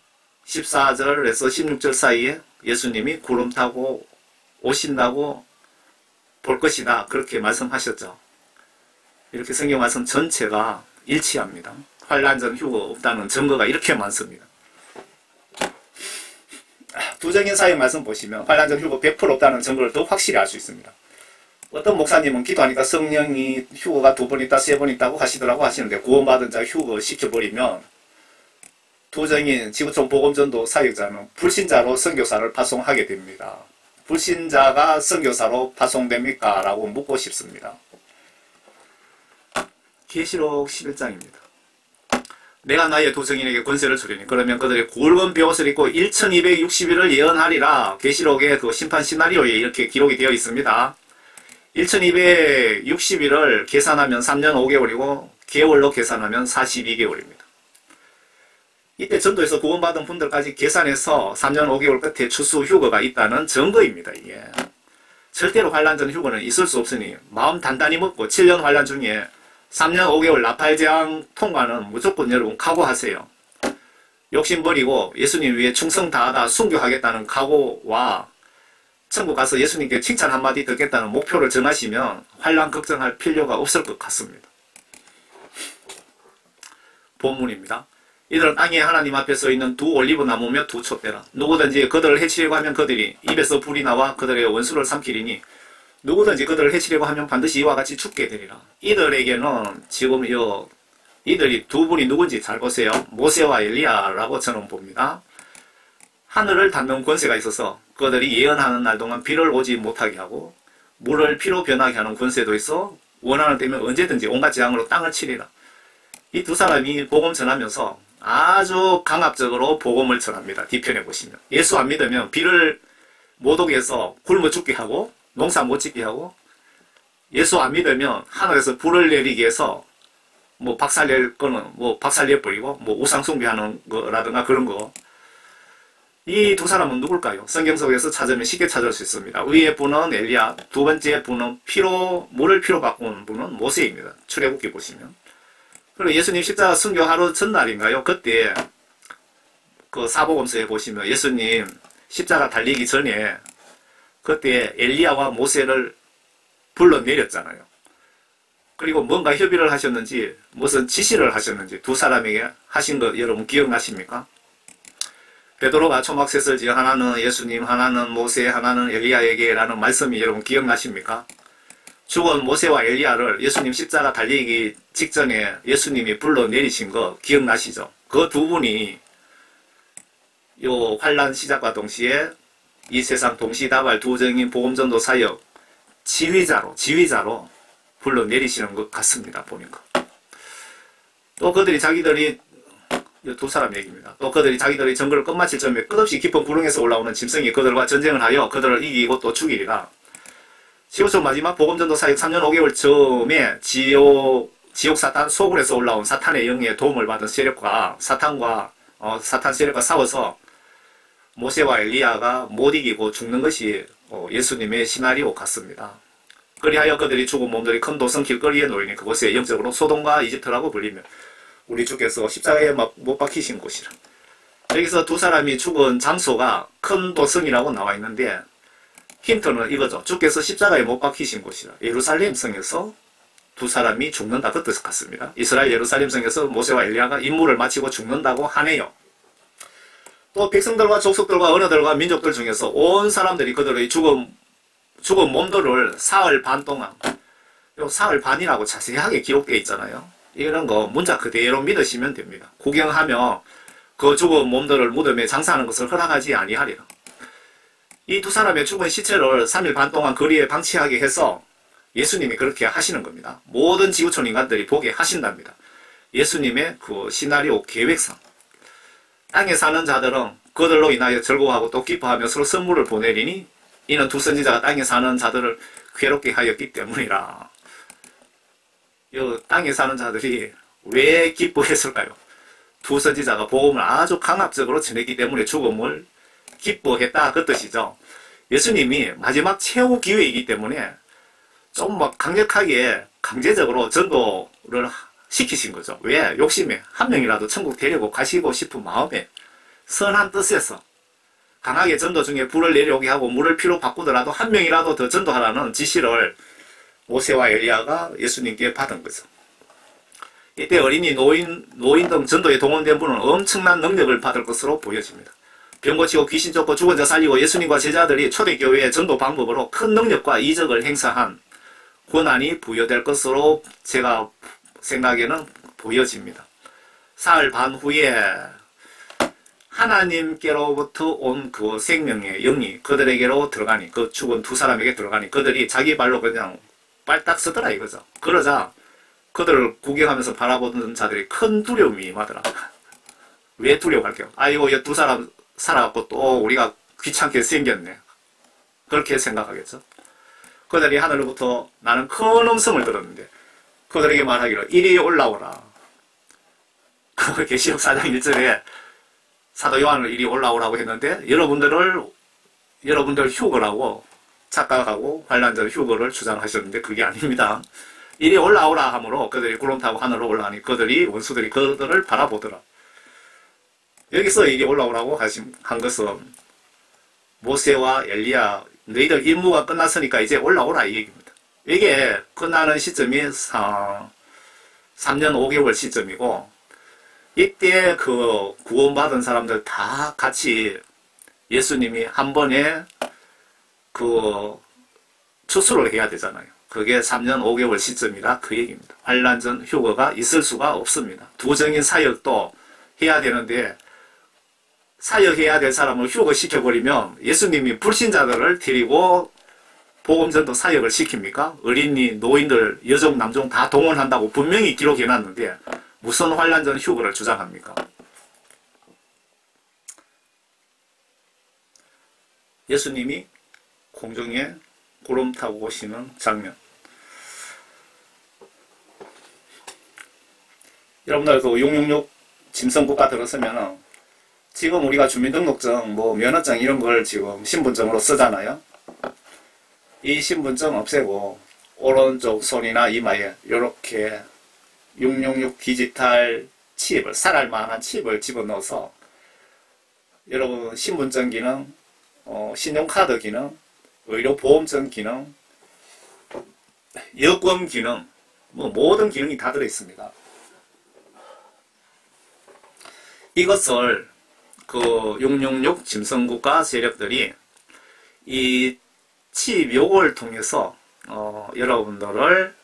Speaker 1: 14절에서 16절 사이에 예수님이 구름 타고 오신다고 볼 것이다. 그렇게 말씀하셨죠. 이렇게 성경 말씀 전체가 일치합니다. 환난전 휴거 없다는 증거가 이렇게 많습니다. 부정인 사회 말씀 보시면 환난전 휴거 100% 없다는 증거를 더 확실히 알 수 있습니다. 어떤 목사님은 기도하니까 성령이 휴거가 2번 있다 3번 있다고 하시더라고 하시는데 구원받은 자 휴거 시켜버리면 부정인 지구촌 복음전도 사역자는 불신자로 선교사를 파송하게 됩니다. 불신자가 선교사로 파송됩니까? 라고 묻고 싶습니다. 계시록 11장입니다. 내가 나의 두 증인에게 권세를 주리니 그러면 그들이 굵은 벼옷을 입고 1260일을 예언하리라. 계시록의 그 심판 시나리오에 이렇게 기록이 되어 있습니다. 1260일을 계산하면 3년 5개월이고 개월로 계산하면 42개월입니다. 이때 전도에서 구원받은 분들까지 계산해서 3년 5개월 끝에 추수 휴거가 있다는 증거입니다. 이게 절대로 환난전 휴거는 있을 수 없으니 마음 단단히 먹고 7년 환난 중에 3년 5개월 나팔재앙 통과는 무조건 여러분 각오하세요. 욕심 버리고 예수님 위해 충성 다하다 순교하겠다는 각오와 천국 가서 예수님께 칭찬 한마디 듣겠다는 목표를 정하시면 환난 걱정할 필요가 없을 것 같습니다. 본문입니다. 이들은 땅에 하나님 앞에 서 있는 두 올리브 나무며 두 촛대라. 누구든지 그들을 해치려고 하면 그들이 입에서 불이 나와 그들의 원수를 삼키리니 누구든지 그들을 해치려고 하면 반드시 이와 같이 죽게 되리라. 이들에게는 지금 이들이 두 분이 누군지 잘 보세요. 모세와 엘리야라고 저는 봅니다. 하늘을 닫는 권세가 있어서 그들이 예언하는 날 동안 비를 오지 못하게 하고 물을 피로 변하게 하는 권세도 있어 원하는 때면 언제든지 온갖 재앙으로 땅을 치리라. 이 두 사람이 복음 전하면서 아주 강압적으로 복음을 전합니다. 뒤편에 보시면 예수 안 믿으면 비를 못 오게 해서 굶어 죽게 하고 농사 못 짓게 하고 예수 안 믿으면 하늘에서 불을 내리게 해서 뭐 박살낼 거는 뭐 박살내버리고 뭐 우상 숭배하는 거라든가 그런 거. 이 두 사람은 누굴까요? 성경 속에서 찾으면 쉽게 찾을 수 있습니다. 위에 분은 엘리야, 두 번째 분은 물을 피로 바꾼 분은 모세입니다. 출애굽기 보시면. 그리고 예수님 십자가 순교 하루 전날인가요? 그때 그 사복음서에 보시면 예수님 십자가 달리기 전에 그때 엘리야와 모세를 불러내렸잖아요. 그리고 뭔가 협의를 하셨는지 무슨 지시를 하셨는지 두 사람에게 하신 거 여러분 기억나십니까? 베드로가 초막셋을 지어 하나는 예수님, 하나는 모세, 하나는 엘리야에게 라는 말씀이 여러분 기억나십니까? 죽은 모세와 엘리야를 예수님 십자가 달리기 직전에 예수님이 불러내리신 거 기억나시죠? 그 두 분이 요 환란 시작과 동시에 이 세상 동시다발 두정인 복음전도 사역 지휘자로 불러내리시는 것 같습니다. 보니까. 또 그들이 자기들이 두 사람 얘기입니다. 또 그들이 자기들이 정글을 끝마칠 점에 끝없이 깊은 구렁에서 올라오는 짐승이 그들과 전쟁을 하여 그들을 이기고 또 죽이리라. 지구촌 마지막 복음전도 사역 3년 5개월 즈음에 지옥 사탄 소굴에서 올라온 사탄의 영의 도움을 받은 세력과 사탄 세력과 싸워서 모세와 엘리야가 못 이기고 죽는 것이 예수님의 시나리오 같습니다. 그리하여 그들이 죽은 몸들이 큰 도성 길거리에 놓이니 그곳에 영적으로 소돔과 이집트라고 불리며 우리 주께서 십자가에 못 박히신 곳이라. 여기서 두 사람이 죽은 장소가 큰 도성이라고 나와 있는데 힌트는 이거죠. 주께서 십자가에 못 박히신 곳이라. 예루살렘 성에서 두 사람이 죽는다 그 뜻 같습니다. 이스라엘 예루살렘 성에서 모세와 엘리야가 임무를 마치고 죽는다고 하네요. 또 백성들과 족속들과 언어들과 민족들 중에서 온 사람들이 그들의 죽은 몸들을 사흘 반 동안, 요 사흘 반이라고 자세하게 기록되어 있잖아요. 이런 거 문자 그대로 믿으시면 됩니다. 구경하며 그 죽은 몸들을 무덤에 장사하는 것을 허락하지 아니하리라. 이 두 사람의 죽은 시체를 3일 반 동안 거리에 방치하게 해서 예수님이 그렇게 하시는 겁니다. 모든 지구촌 인간들이 보게 하신답니다. 예수님의 그 시나리오 계획상. 땅에 사는 자들은 그들로 인하여 즐거워하고 또 기뻐하며 서로 선물을 보내리니 이는 두 선지자가 땅에 사는 자들을 괴롭게 하였기 때문이라. 이 땅에 사는 자들이 왜 기뻐했을까요? 두 선지자가 복음을 아주 강압적으로 전했기 때문에 죽음을 기뻐했다 그 뜻이죠. 예수님이 마지막 최후 기회이기 때문에 좀 막 강력하게 강제적으로 전도를 시키신 거죠. 왜? 욕심에 한 명이라도 천국 데리고 가시고 싶은 마음에 선한 뜻에서 강하게 전도 중에 불을 내려오게 하고 물을 피로 바꾸더라도 한 명이라도 더 전도하라는 지시를 모세와 엘리야가 예수님께 받은 거죠. 이때 어린이, 노인 등 전도에 동원된 분은 엄청난 능력을 받을 것으로 보여집니다. 병 고치고 귀신 쫓고 죽은 자 살리고 예수님과 제자들이 초대교회의 전도 방법으로 큰 능력과 이적을 행사한 권한이 부여될 것으로 제가 생각에는 보여집니다. 사흘 반 후에 하나님께로부터 온 그 생명의 영이 그들에게로 들어가니 그 죽은 두 사람에게 들어가니 그들이 자기 발로 그냥 빨딱 서더라 이거죠. 그러자 그들을 구경하면서 바라보는 자들이 큰 두려움이 임하더라. 왜 두려워할게요? 아이고 이 두 사람 살아갖고 또 우리가 귀찮게 생겼네. 그렇게 생각하겠죠. 그들이 하늘로부터 나는 큰 음성을 들었는데 그들에게 말하기를 이리 올라오라. 그 계시록 4장 1절에 사도 요한을 이리 올라오라고 했는데 여러분들 휴거라고 착각하고 환란절 휴거를 주장하셨는데 그게 아닙니다. 이리 올라오라 하므로 그들이 구름 타고 하늘로 올라가니 그들이 원수들이 그들을 바라보더라. 여기서 이리 올라오라고 한 것은 모세와 엘리야 너희들 임무가 끝났으니까 이제 올라오라 이 얘기입니다. 이게 끝나는 시점이 3년 5개월 시점이고 이때 그 구원받은 사람들 다 같이 예수님이 한 번에 그 추수를 해야 되잖아요. 그게 3년 5개월 시점이라 그 얘기입니다. 환란전 휴거가 있을 수가 없습니다. 두정인 사역도 해야 되는데 사역해야 될 사람을 휴거시켜버리면 예수님이 불신자들을 데리고 복음전도 사역을 시킵니까? 어린이, 노인들, 여종, 남종 다 동원한다고 분명히 기록해놨는데 무슨 환란전 휴거를 주장합니까? 예수님이 공중에 구름 타고 오시는 장면. 여러분들 그 666 짐승국가 들었으면 지금 우리가 주민등록증, 면허증 이런 걸 지금 신분증으로 쓰잖아요. 이 신분증 없애고 오른쪽 손이나 이마에 이렇게 666 디지털 칩을, 살할 만한 칩을 집어넣어서 여러분 신분증 기능, 신용카드 기능, 의료보험증 기능, 여권 기능, 모든 기능이 다 들어있습니다. 이것을 그 666 짐승국가 세력들이 이 칩 요걸 통해서 여러분들을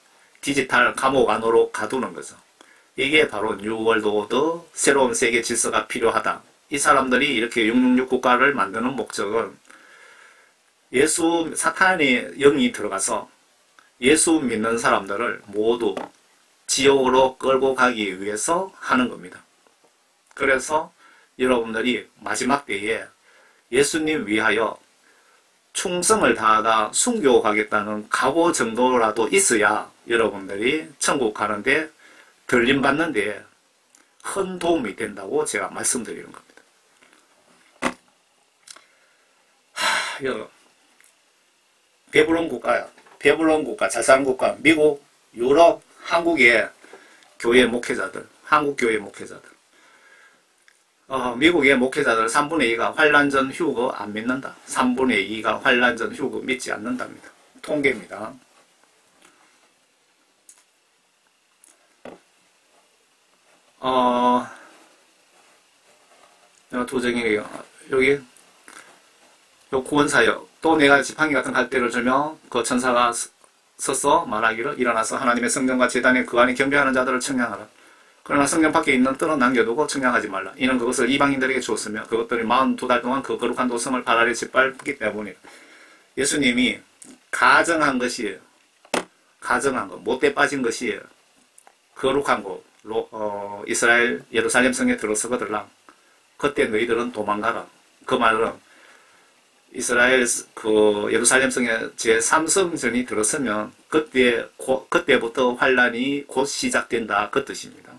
Speaker 1: 디지털 감옥 안으로 가두는 거죠. 이게 바로 뉴월드 오더, 새로운 세계 질서가 필요하다. 이 사람들이 이렇게 666 국가를 만드는 목적은 사탄의 영이 들어가서 예수 믿는 사람들을 모두 지옥으로 끌고 가기 위해서 하는 겁니다. 그래서 여러분들이 마지막 때에 예수님 위하여 충성을 다하다 순교하겠다는 각오 정도라도 있어야 여러분들이 천국 가는데 들림받는데 큰 도움이 된다고 제가 말씀드리는 겁니다. 배불른 국가야. 배불른 국가, 잘 사는 국가, 미국, 유럽, 한국의 교회 목회자들, 한국 교회 목회자들. 미국의 목회자들 3분의 2가 환란 전 휴거 안 믿는다. 3분의 2가 환란 전 휴거 믿지 않는답니다. 통계입니다. 내가 도저히 여기 요 구원사역 또 내가 지팡이 같은 갈대를 주며 그 천사가 서서 말하기를 일어나서 하나님의 성전과 제단에 그 안에 경배하는 자들을 청량하라. 그러나 성전 밖에 있는 뜰은 남겨두고 청량하지 말라. 이는 그것을 이방인들에게 주었으며 그것들이 42달 동안 그 거룩한 도성을 발 아래 짓밟기 때문이라. 예수님이 가정한 것이에요. 가정한 것, 못돼 빠진 것이에요. 거룩한 곳, 이스라엘 예루살렘 성에 들어서거들라. 그때 너희들은 도망가라. 그 말은 이스라엘 예루살렘 성에 제3성전이 들어서면 그때부터 환란이 곧 시작된다. 그 뜻입니다.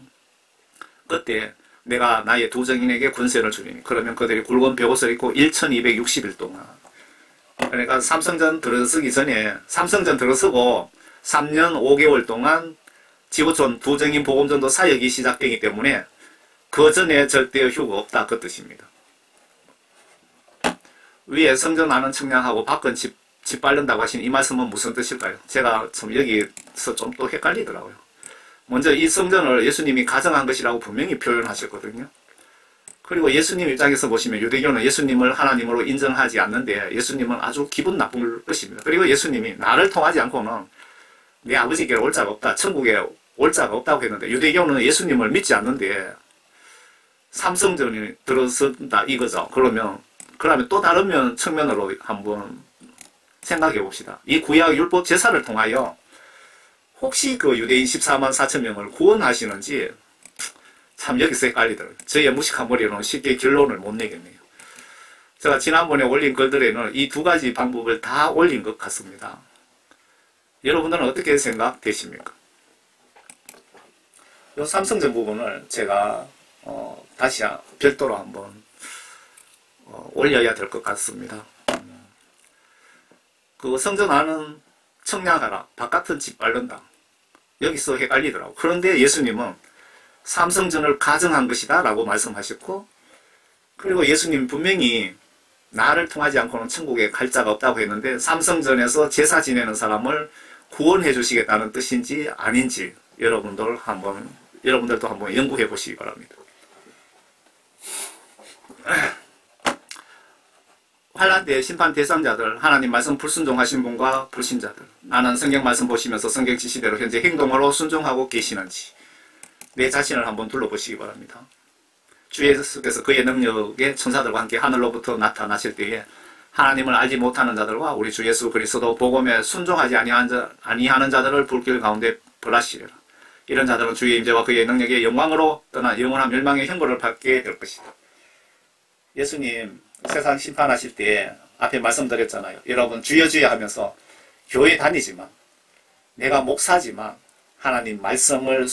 Speaker 1: 그때 내가 나의 두 정인에게 군세를 주리니 그러면 그들이 굵은 벽옷을 입고 1260일 동안, 그러니까 삼성전 들어서기 전에 삼성전 들어서고 3년 5개월 동안 지구촌 두 정인 복음전도 사역이 시작되기 때문에 그 전에 절대 휴가 없다. 그 뜻입니다. 위에 성전 안은 청량하고 밖은 짓밟는다고 하신 이 말씀은 무슨 뜻일까요? 제가 좀 여기서 좀 또 헷갈리더라고요. 먼저 이 성전을 예수님이 가정한 것이라고 분명히 표현하셨거든요. 그리고 예수님 입장에서 보시면 유대교는 예수님을 하나님으로 인정하지 않는데 예수님은 아주 기분 나쁜 것입니다. 그리고 예수님이 나를 통하지 않고는 내 아버지께로 올 자가 없다. 천국에 올 자가 없다고 했는데 유대교는 예수님을 믿지 않는데 삼성전이 들어선다 이거죠. 그러면 또 다른 측면으로 한번 생각해 봅시다. 이 구약 율법 제사를 통하여 혹시 그 유대인 14만 4천 명을 구원하시는지 참 여기서 헷갈리더라고요. 저의 무식한 머리로는 쉽게 결론을 못 내겠네요. 제가 지난번에 올린 글들에는 이 두 가지 방법을 다 올린 것 같습니다. 여러분들은 어떻게 생각되십니까? 이 삼성전 부분을 제가 다시 별도로 한번 올려야 될 것 같습니다. 그 성전 안은 청량하라, 바깥은 짓밟는다. 여기서 헷갈리더라고. 그런데 예수님은 삼성전을 가정한 것이다 라고 말씀하셨고, 그리고 예수님 분명히 나를 통하지 않고는 천국에 갈 자가 없다고 했는데 삼성전에서 제사 지내는 사람을 구원해 주시겠다는 뜻인지 아닌지 여러분들도 한번 연구해 보시기 바랍니다. 환란 때 심판 대상자들, 하나님 말씀 불순종하신 분과 불신자들, 나는 성경 말씀 보시면서 성경 지시대로 현재 행동으로 순종하고 계시는지 내 자신을 한번 둘러보시기 바랍니다. 주 예수께서 그의 능력의 천사들과 함께 하늘로부터 나타나실 때에 하나님을 알지 못하는 자들과 우리 주 예수 그리스도 복음에 순종하지 아니하는 자들을 불길 가운데 벌하시리라. 이런 자들은 주의 임재와 그의 능력의 영광으로 떠나 영원한 멸망의 형벌을 받게 될 것이다. 예수님 세상 심판하실 때 앞에 말씀드렸잖아요. 여러분 주여 주여 하면서 교회 다니지만 내가 목사지만 하나님 말씀을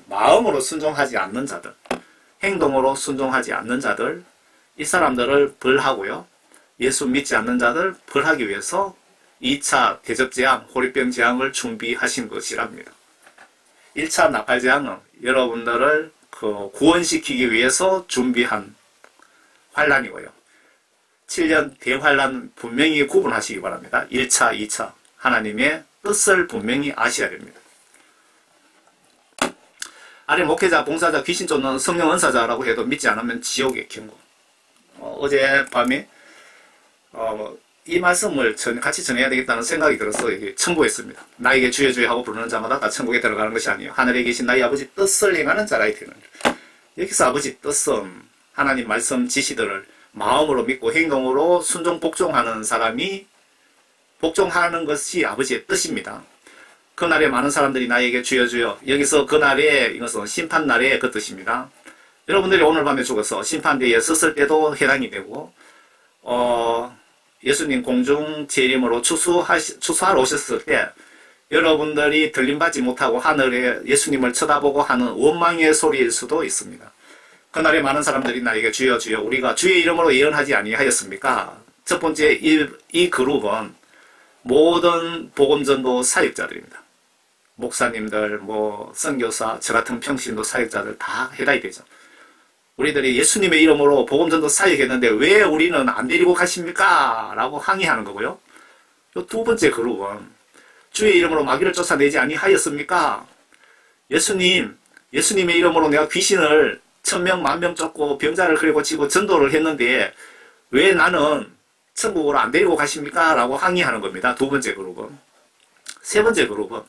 Speaker 1: 마음으로 순종하지 않는 자들, 행동으로 순종하지 않는 자들, 이 사람들을 벌하고요. 예수 믿지 않는 자들 벌하기 위해서 2차 대접재앙, 호리병 재앙을 준비하신 것이랍니다. 1차 나팔재앙은 여러분들을 구원시키기 위해서 준비한 환란이고요. 7년 대환란 분명히 구분하시기 바랍니다. 1차, 2차 하나님의 뜻을 분명히 아셔야 됩니다. 아래 목회자, 봉사자, 귀신 쫓는 성령 은사자라고 해도 믿지 않으면 지옥의 경고. 어젯밤에 이 말씀을 같이 전해야 되겠다는 생각이 들어서 이게 첨부했습니다. 나에게 주여 주여 하고 부르는 자마다 다 천국에 들어가는 것이 아니에요. 하늘에 계신 나의 아버지 뜻을 행하는 자라야 되는 일. 여기서 아버지 뜻은 하나님 말씀 지시들을 마음으로 믿고 행동으로 순종 복종하는 사람이 복종하는 것이 아버지의 뜻입니다. 그날에 많은 사람들이 나에게 주여 주여, 여기서 그날에 이것은 심판날의 그 뜻입니다. 여러분들이 오늘 밤에 죽어서 심판대에 섰을 때도 해당이 되고 예수님 공중 재림으로 추수하러 오셨을 때 여러분들이 들림받지 못하고 하늘에 예수님을 쳐다보고 하는 원망의 소리일 수도 있습니다. 그날에 많은 사람들이 나에게 주여 주여 우리가 주의 이름으로 예언하지 아니하였습니까? 첫 번째 이 그룹은 모든 복음전도 사역자들입니다. 목사님들, 선교사, 저 같은 평신도 사역자들 다 해당이 되죠. 우리들이 예수님의 이름으로 복음전도 사역했는데 왜 우리는 안 데리고 가십니까? 라고 항의하는 거고요. 이 두 번째 그룹은 주의 이름으로 마귀를 쫓아내지 아니하였습니까? 예수님의 이름으로 내가 귀신을 1000명, 10,000명 쫓고 병자를 그래 고치고 전도를 했는데 왜 나는 천국으로 안 데리고 가십니까? 라고 항의하는 겁니다. 두 번째 그룹은. 세 번째 그룹은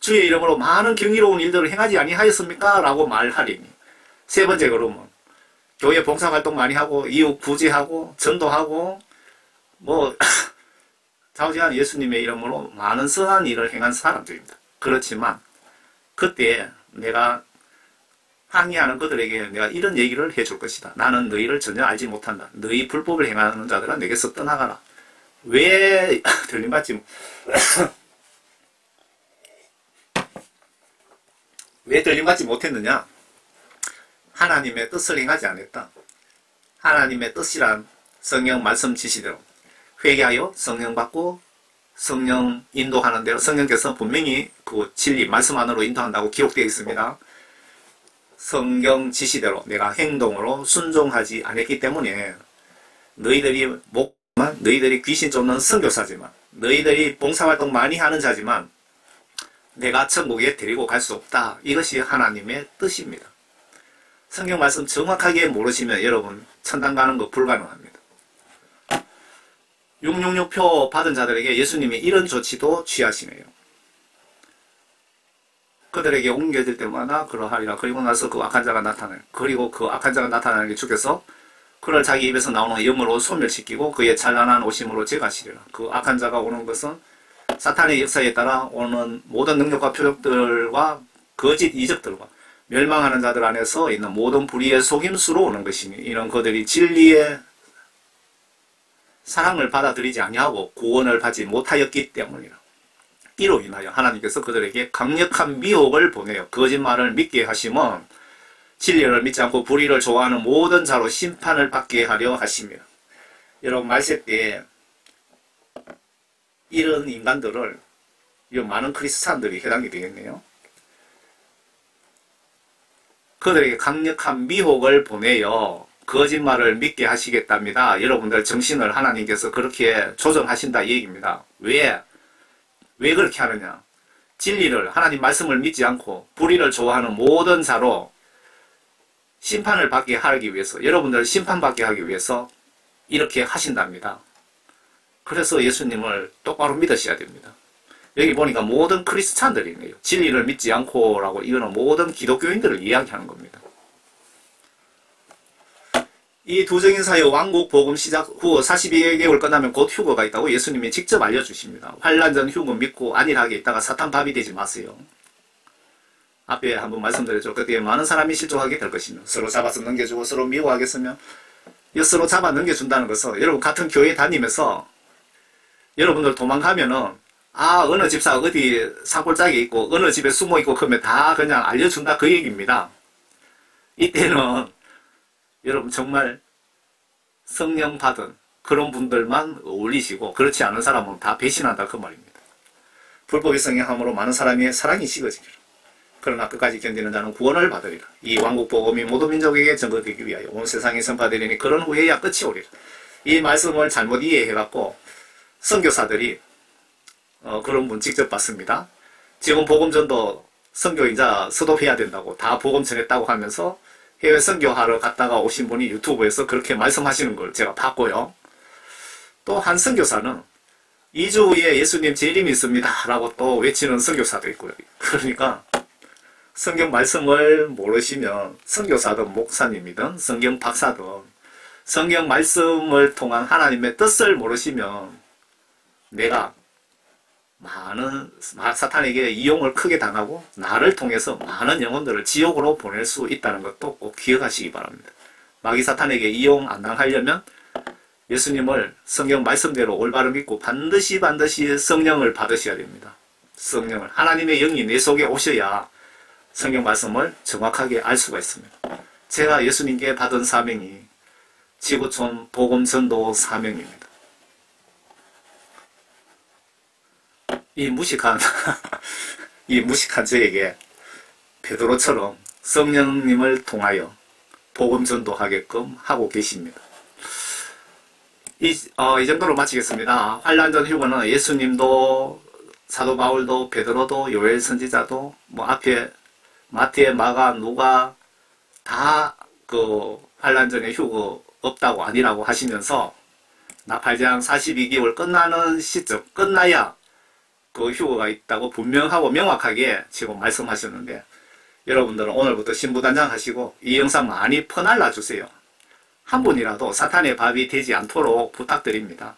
Speaker 1: 주의 이름으로 많은 경이로운 일들을 행하지 아니하였습니까? 라고 말하리니. 세 번째 그룹은 교회 봉사활동 많이 하고 이웃 구제하고 전도하고 자우지간 예수님의 이름으로 많은 선한 일을 행한 사람들입니다. 그렇지만 그때 내가 항의하는 그들에게 내가 이런 얘기를 해줄 것이다. 나는 너희를 전혀 알지 못한다. 너희 불법을 행하는 자들아 내게서 떠나가라. 왜 들림받지 왜 들림받지 못했느냐? 하나님의 뜻을 행하지 않았다. 하나님의 뜻이란 성령 말씀 지시대로 회개하여 성령 받고 성령 인도하는 대로 성령께서 분명히 그 진리 말씀 안으로 인도한다고 기록되어 있습니다. 성경 지시대로 내가 행동으로 순종하지 않았기 때문에 너희들이 귀신 쫓는 선교사지만 너희들이 봉사활동 많이 하는 자지만 내가 천국에 데리고 갈 수 없다. 이것이 하나님의 뜻입니다. 성경 말씀 정확하게 모르시면 여러분 천당 가는 거 불가능합니다. 666표 받은 자들에게 예수님이 이런 조치도 취하시네요. 그들에게 옮겨질 때마다 그러하리라. 그리고 나서 그 악한 자가 나타나요. 그리고 그 악한 자가 나타나는 게 주께서 그를 자기 입에서 나오는 영으로 소멸시키고 그의 찬란한 오심으로 제거하시리라. 그 악한 자가 오는 것은 사탄의 역사에 따라 오는 모든 능력과 표적들과 거짓 이적들과 멸망하는 자들 안에서 있는 모든 불의의 속임수로 오는 것이니 이런 그들이 진리의 사랑을 받아들이지 아니하고 구원을 받지 못하였기 때문이라. 이로 인하여 하나님께서 그들에게 강력한 미혹을 보내어 거짓말을 믿게 하시면 진리를 믿지 않고 불의를 좋아하는 모든 자로 심판을 받게 하려 하십니다. 여러분 말세 때 이런 인간들을 많은 크리스찬들이 해당이 되겠네요. 그들에게 강력한 미혹을 보내어 거짓말을 믿게 하시겠답니다. 여러분들 정신을 하나님께서 그렇게 조정하신다 이 얘기입니다. 왜 그렇게 하느냐? 진리를 하나님 말씀을 믿지 않고 불의를 좋아하는 모든 자로 심판을 받게 하기 위해서 여러분들을 심판받게 하기 위해서 이렇게 하신답니다. 그래서 예수님을 똑바로 믿으셔야 됩니다. 여기 보니까 모든 크리스찬들이네요. 진리를 믿지 않고 라고 이거는 모든 기독교인들을 이야기하는 겁니다. 이 두정인 사역 왕국 복음 시작 후 42개월 끝나면 곧 휴거가 있다고 예수님이 직접 알려주십니다. 환란 전 휴거 믿고 안일하게 있다가 사탄 밥이 되지 마세요. 앞에 한번 말씀드렸죠. 그때 많은 사람이 실족하게 될 것입니다. 서로 잡아서 넘겨주고 서로 미워하겠으면 서로 잡아 넘겨준다는 것은 여러분 같은 교회 다니면서 여러분들 도망가면은 어느 집사 어디 산골짜기에 있고 어느 집에 숨어 있고 그러면 다 그냥 알려준다 그 얘기입니다. 이때는 여러분 정말 성령 받은 그런 분들만 어울리시고 그렇지 않은 사람은 다 배신한다 그 말입니다. 불법이 성행함으로 많은 사람의 사랑이 식어지기를 그러나 끝까지 견디는 자는 구원을 받으리라. 이 왕국 복음이 모든 민족에게 전거되기 위하여 온 세상에 선포되리니 그런 후에야 끝이 오리라. 이 말씀을 잘못 이해해갖고 선교사들이 그런 분 직접 봤습니다. 지금 복음전도 선교인자 서도해야 된다고 다 복음 전했다고 하면서 해외 선교하러 갔다가 오신 분이 유튜브에서 그렇게 말씀하시는 걸 제가 봤고요. 또 한 선교사는 2주 후에 예수님 재림이 있습니다 라고 또 외치는 선교사도 있고요. 그러니까 성경 말씀을 모르시면 선교사든 목사님이든 성경 박사든 성경 말씀을 통한 하나님의 뜻을 모르시면 내가 많은 사탄에게 이용을 크게 당하고 나를 통해서 많은 영혼들을 지옥으로 보낼 수 있다는 것도 꼭 기억하시기 바랍니다. 마귀 사탄에게 이용 안 당하려면 예수님을 성경 말씀대로 올바로 믿고 반드시 성령을 받으셔야 됩니다. 성령을. 하나님의 영이 내 속에 오셔야 성경 말씀을 정확하게 알 수가 있습니다. 제가 예수님께 받은 사명이 지구촌 복음 전도 사명입니다. 이 무식한 저에게 베드로처럼 성령님을 통하여 복음 전도하게끔 하고 계십니다. 이 정도로 마치겠습니다. 환란전 휴거는 예수님도 사도 바울도 베드로도 요엘 선지자도 뭐 앞에 마태, 마가, 누가 다 그 환란전의 휴거 없다고 아니라고 하시면서 나팔장 42개월 끝나는 시점 끝나야 그 휴거가 있다고 분명하고 명확하게 지금 말씀하셨는데 여러분들은 오늘부터 신부단장 하시고 이 영상 많이 퍼날라 주세요. 한 분이라도 사탄의 밥이 되지 않도록 부탁드립니다.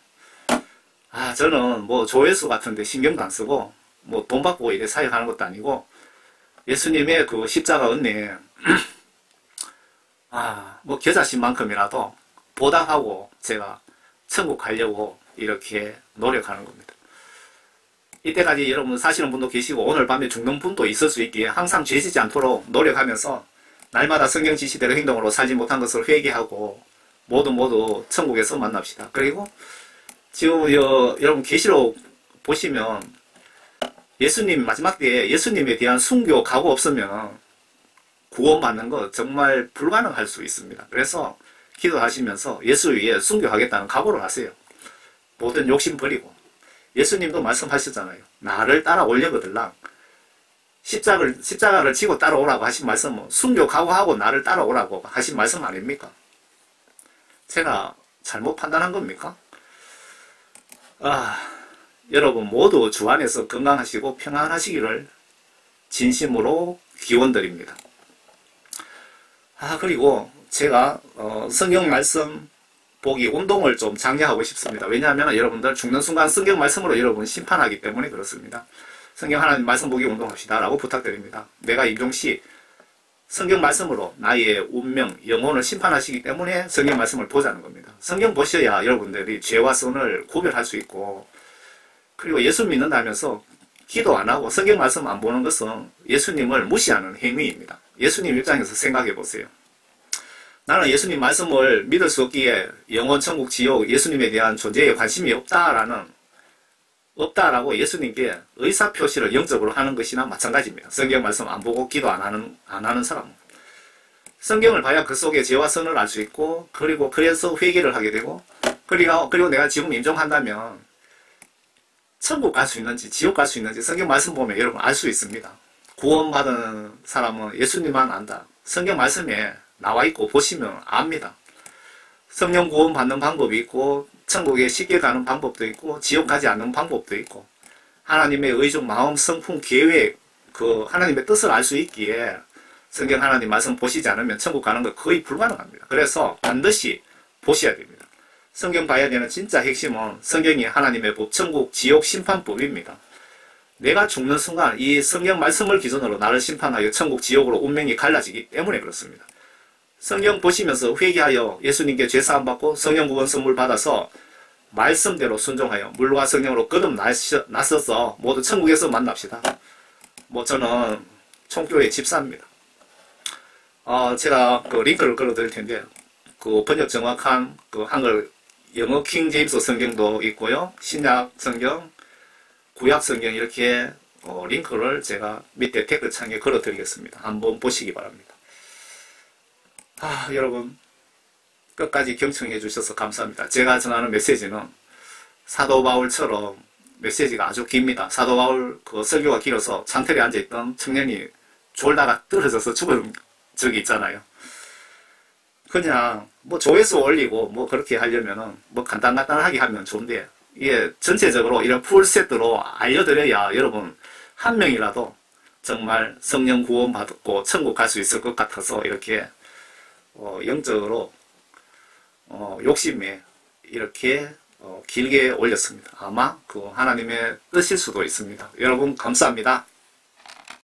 Speaker 1: 저는 뭐 조회수 같은데 신경도 안 쓰고 뭐 돈 받고 이래 사역하는 것도 아니고 예수님의 그 십자가 은혜 뭐 겨자씨만큼이라도 보답하고 제가 천국 가려고 이렇게 노력하는 겁니다. 이때까지 여러분 사시는 분도 계시고 오늘 밤에 죽는 분도 있을 수 있기에 항상 죄지지 않도록 노력하면서 날마다 성경 지시대로 행동으로 살지 못한 것을 회개하고 모두 천국에서 만납시다. 그리고 지금 여러분 계시록 보시면 예수님 마지막 때에 예수님에 대한 순교 각오 없으면 구원받는 거 정말 불가능할 수 있습니다. 그래서 기도하시면서 예수 위에 순교하겠다는 각오를 하세요. 모든 욕심 버리고 예수님도 말씀하셨잖아요. 나를 따라오려거들랑 십자가를 지고 따라오라고 하신 말씀은 순교 각오하고 나를 따라오라고 하신 말씀 아닙니까? 제가 잘못 판단한 겁니까? 여러분 모두 주 안에서 건강하시고 평안하시기를 진심으로 기원드립니다. 그리고 제가 성경 말씀 보기 운동을 좀 장려하고 싶습니다. 왜냐하면 여러분들 죽는 순간 성경 말씀으로 여러분 심판하기 때문에 그렇습니다. 성경 하나님 말씀 보기 운동합시다 라고 부탁드립니다. 내가 임종시 성경 말씀으로 나의 운명, 영혼을 심판하시기 때문에 성경 말씀을 보자는 겁니다. 성경 보셔야 여러분들이 죄와 선을 구별할 수 있고 그리고 예수 믿는다면서 기도 안 하고 성경 말씀 안 보는 것은 예수님을 무시하는 행위입니다. 예수님 입장에서 생각해 보세요. 나는 예수님 말씀을 믿을 수 없기에 영혼, 천국, 지옥, 예수님에 대한 존재에 관심이 없다라고 예수님께 의사표시를 영적으로 하는 것이나 마찬가지입니다. 성경 말씀 안 보고 기도 안 하는 사람은. 성경을 봐야 그 속에 죄와 선을 알 수 있고 그래서 회개를 하게 되고 그리고 내가 지금 임종한다면 천국 갈 수 있는지 지옥 갈 수 있는지 성경 말씀 보면 여러분 알 수 있습니다. 구원받은 사람은 예수님만 안다. 성경 말씀에 나와 있고 보시면 압니다. 성령 구원 받는 방법이 있고 천국에 쉽게 가는 방법도 있고 지옥 가지 않는 방법도 있고 하나님의 의중, 마음, 성품, 계획 그 하나님의 뜻을 알 수 있기에 성경 하나님 말씀 보시지 않으면 천국 가는 거 거의 불가능합니다. 그래서 반드시 보셔야 됩니다. 성경 봐야 되는 진짜 핵심은 성경이 하나님의 법, 천국, 지옥, 심판법입니다. 내가 죽는 순간 이 성경 말씀을 기준으로 나를 심판하여 천국, 지옥으로 운명이 갈라지기 때문에 그렇습니다. 성경 보시면서 회개하여 예수님께 죄사함 받고 성령 구원 선물 받아서 말씀대로 순종하여 물과 성령으로 거듭나서서 모두 천국에서 만납시다. 저는 총교회 집사입니다. 제가 그 링크를 걸어드릴 텐데 그 번역 정확한 그 한글 영어 킹 제임스 성경도 있고요. 신약 성경, 구약 성경 이렇게 링크를 제가 밑에 댓글창에 걸어드리겠습니다. 한번 보시기 바랍니다. 여러분 끝까지 경청해 주셔서 감사합니다. 제가 전하는 메시지는 사도 바울처럼 메시지가 아주 깁니다. 사도 바울 그 설교가 길어서 창틀에 앉아있던 청년이 졸다가 떨어져서 죽은 적이 있잖아요. 그냥 뭐 조회수 올리고 뭐 그렇게 하려면은 뭐 간단하게 하면 좋은데, 이게 전체적으로 이런 풀세트로 알려드려야 여러분 한 명이라도 정말 성령 구원 받고 천국 갈 수 있을 것 같아서 이렇게 영적으로 욕심에 이렇게 길게 올렸습니다. 아마 그 하나님의 뜻일 수도 있습니다. 여러분 감사합니다.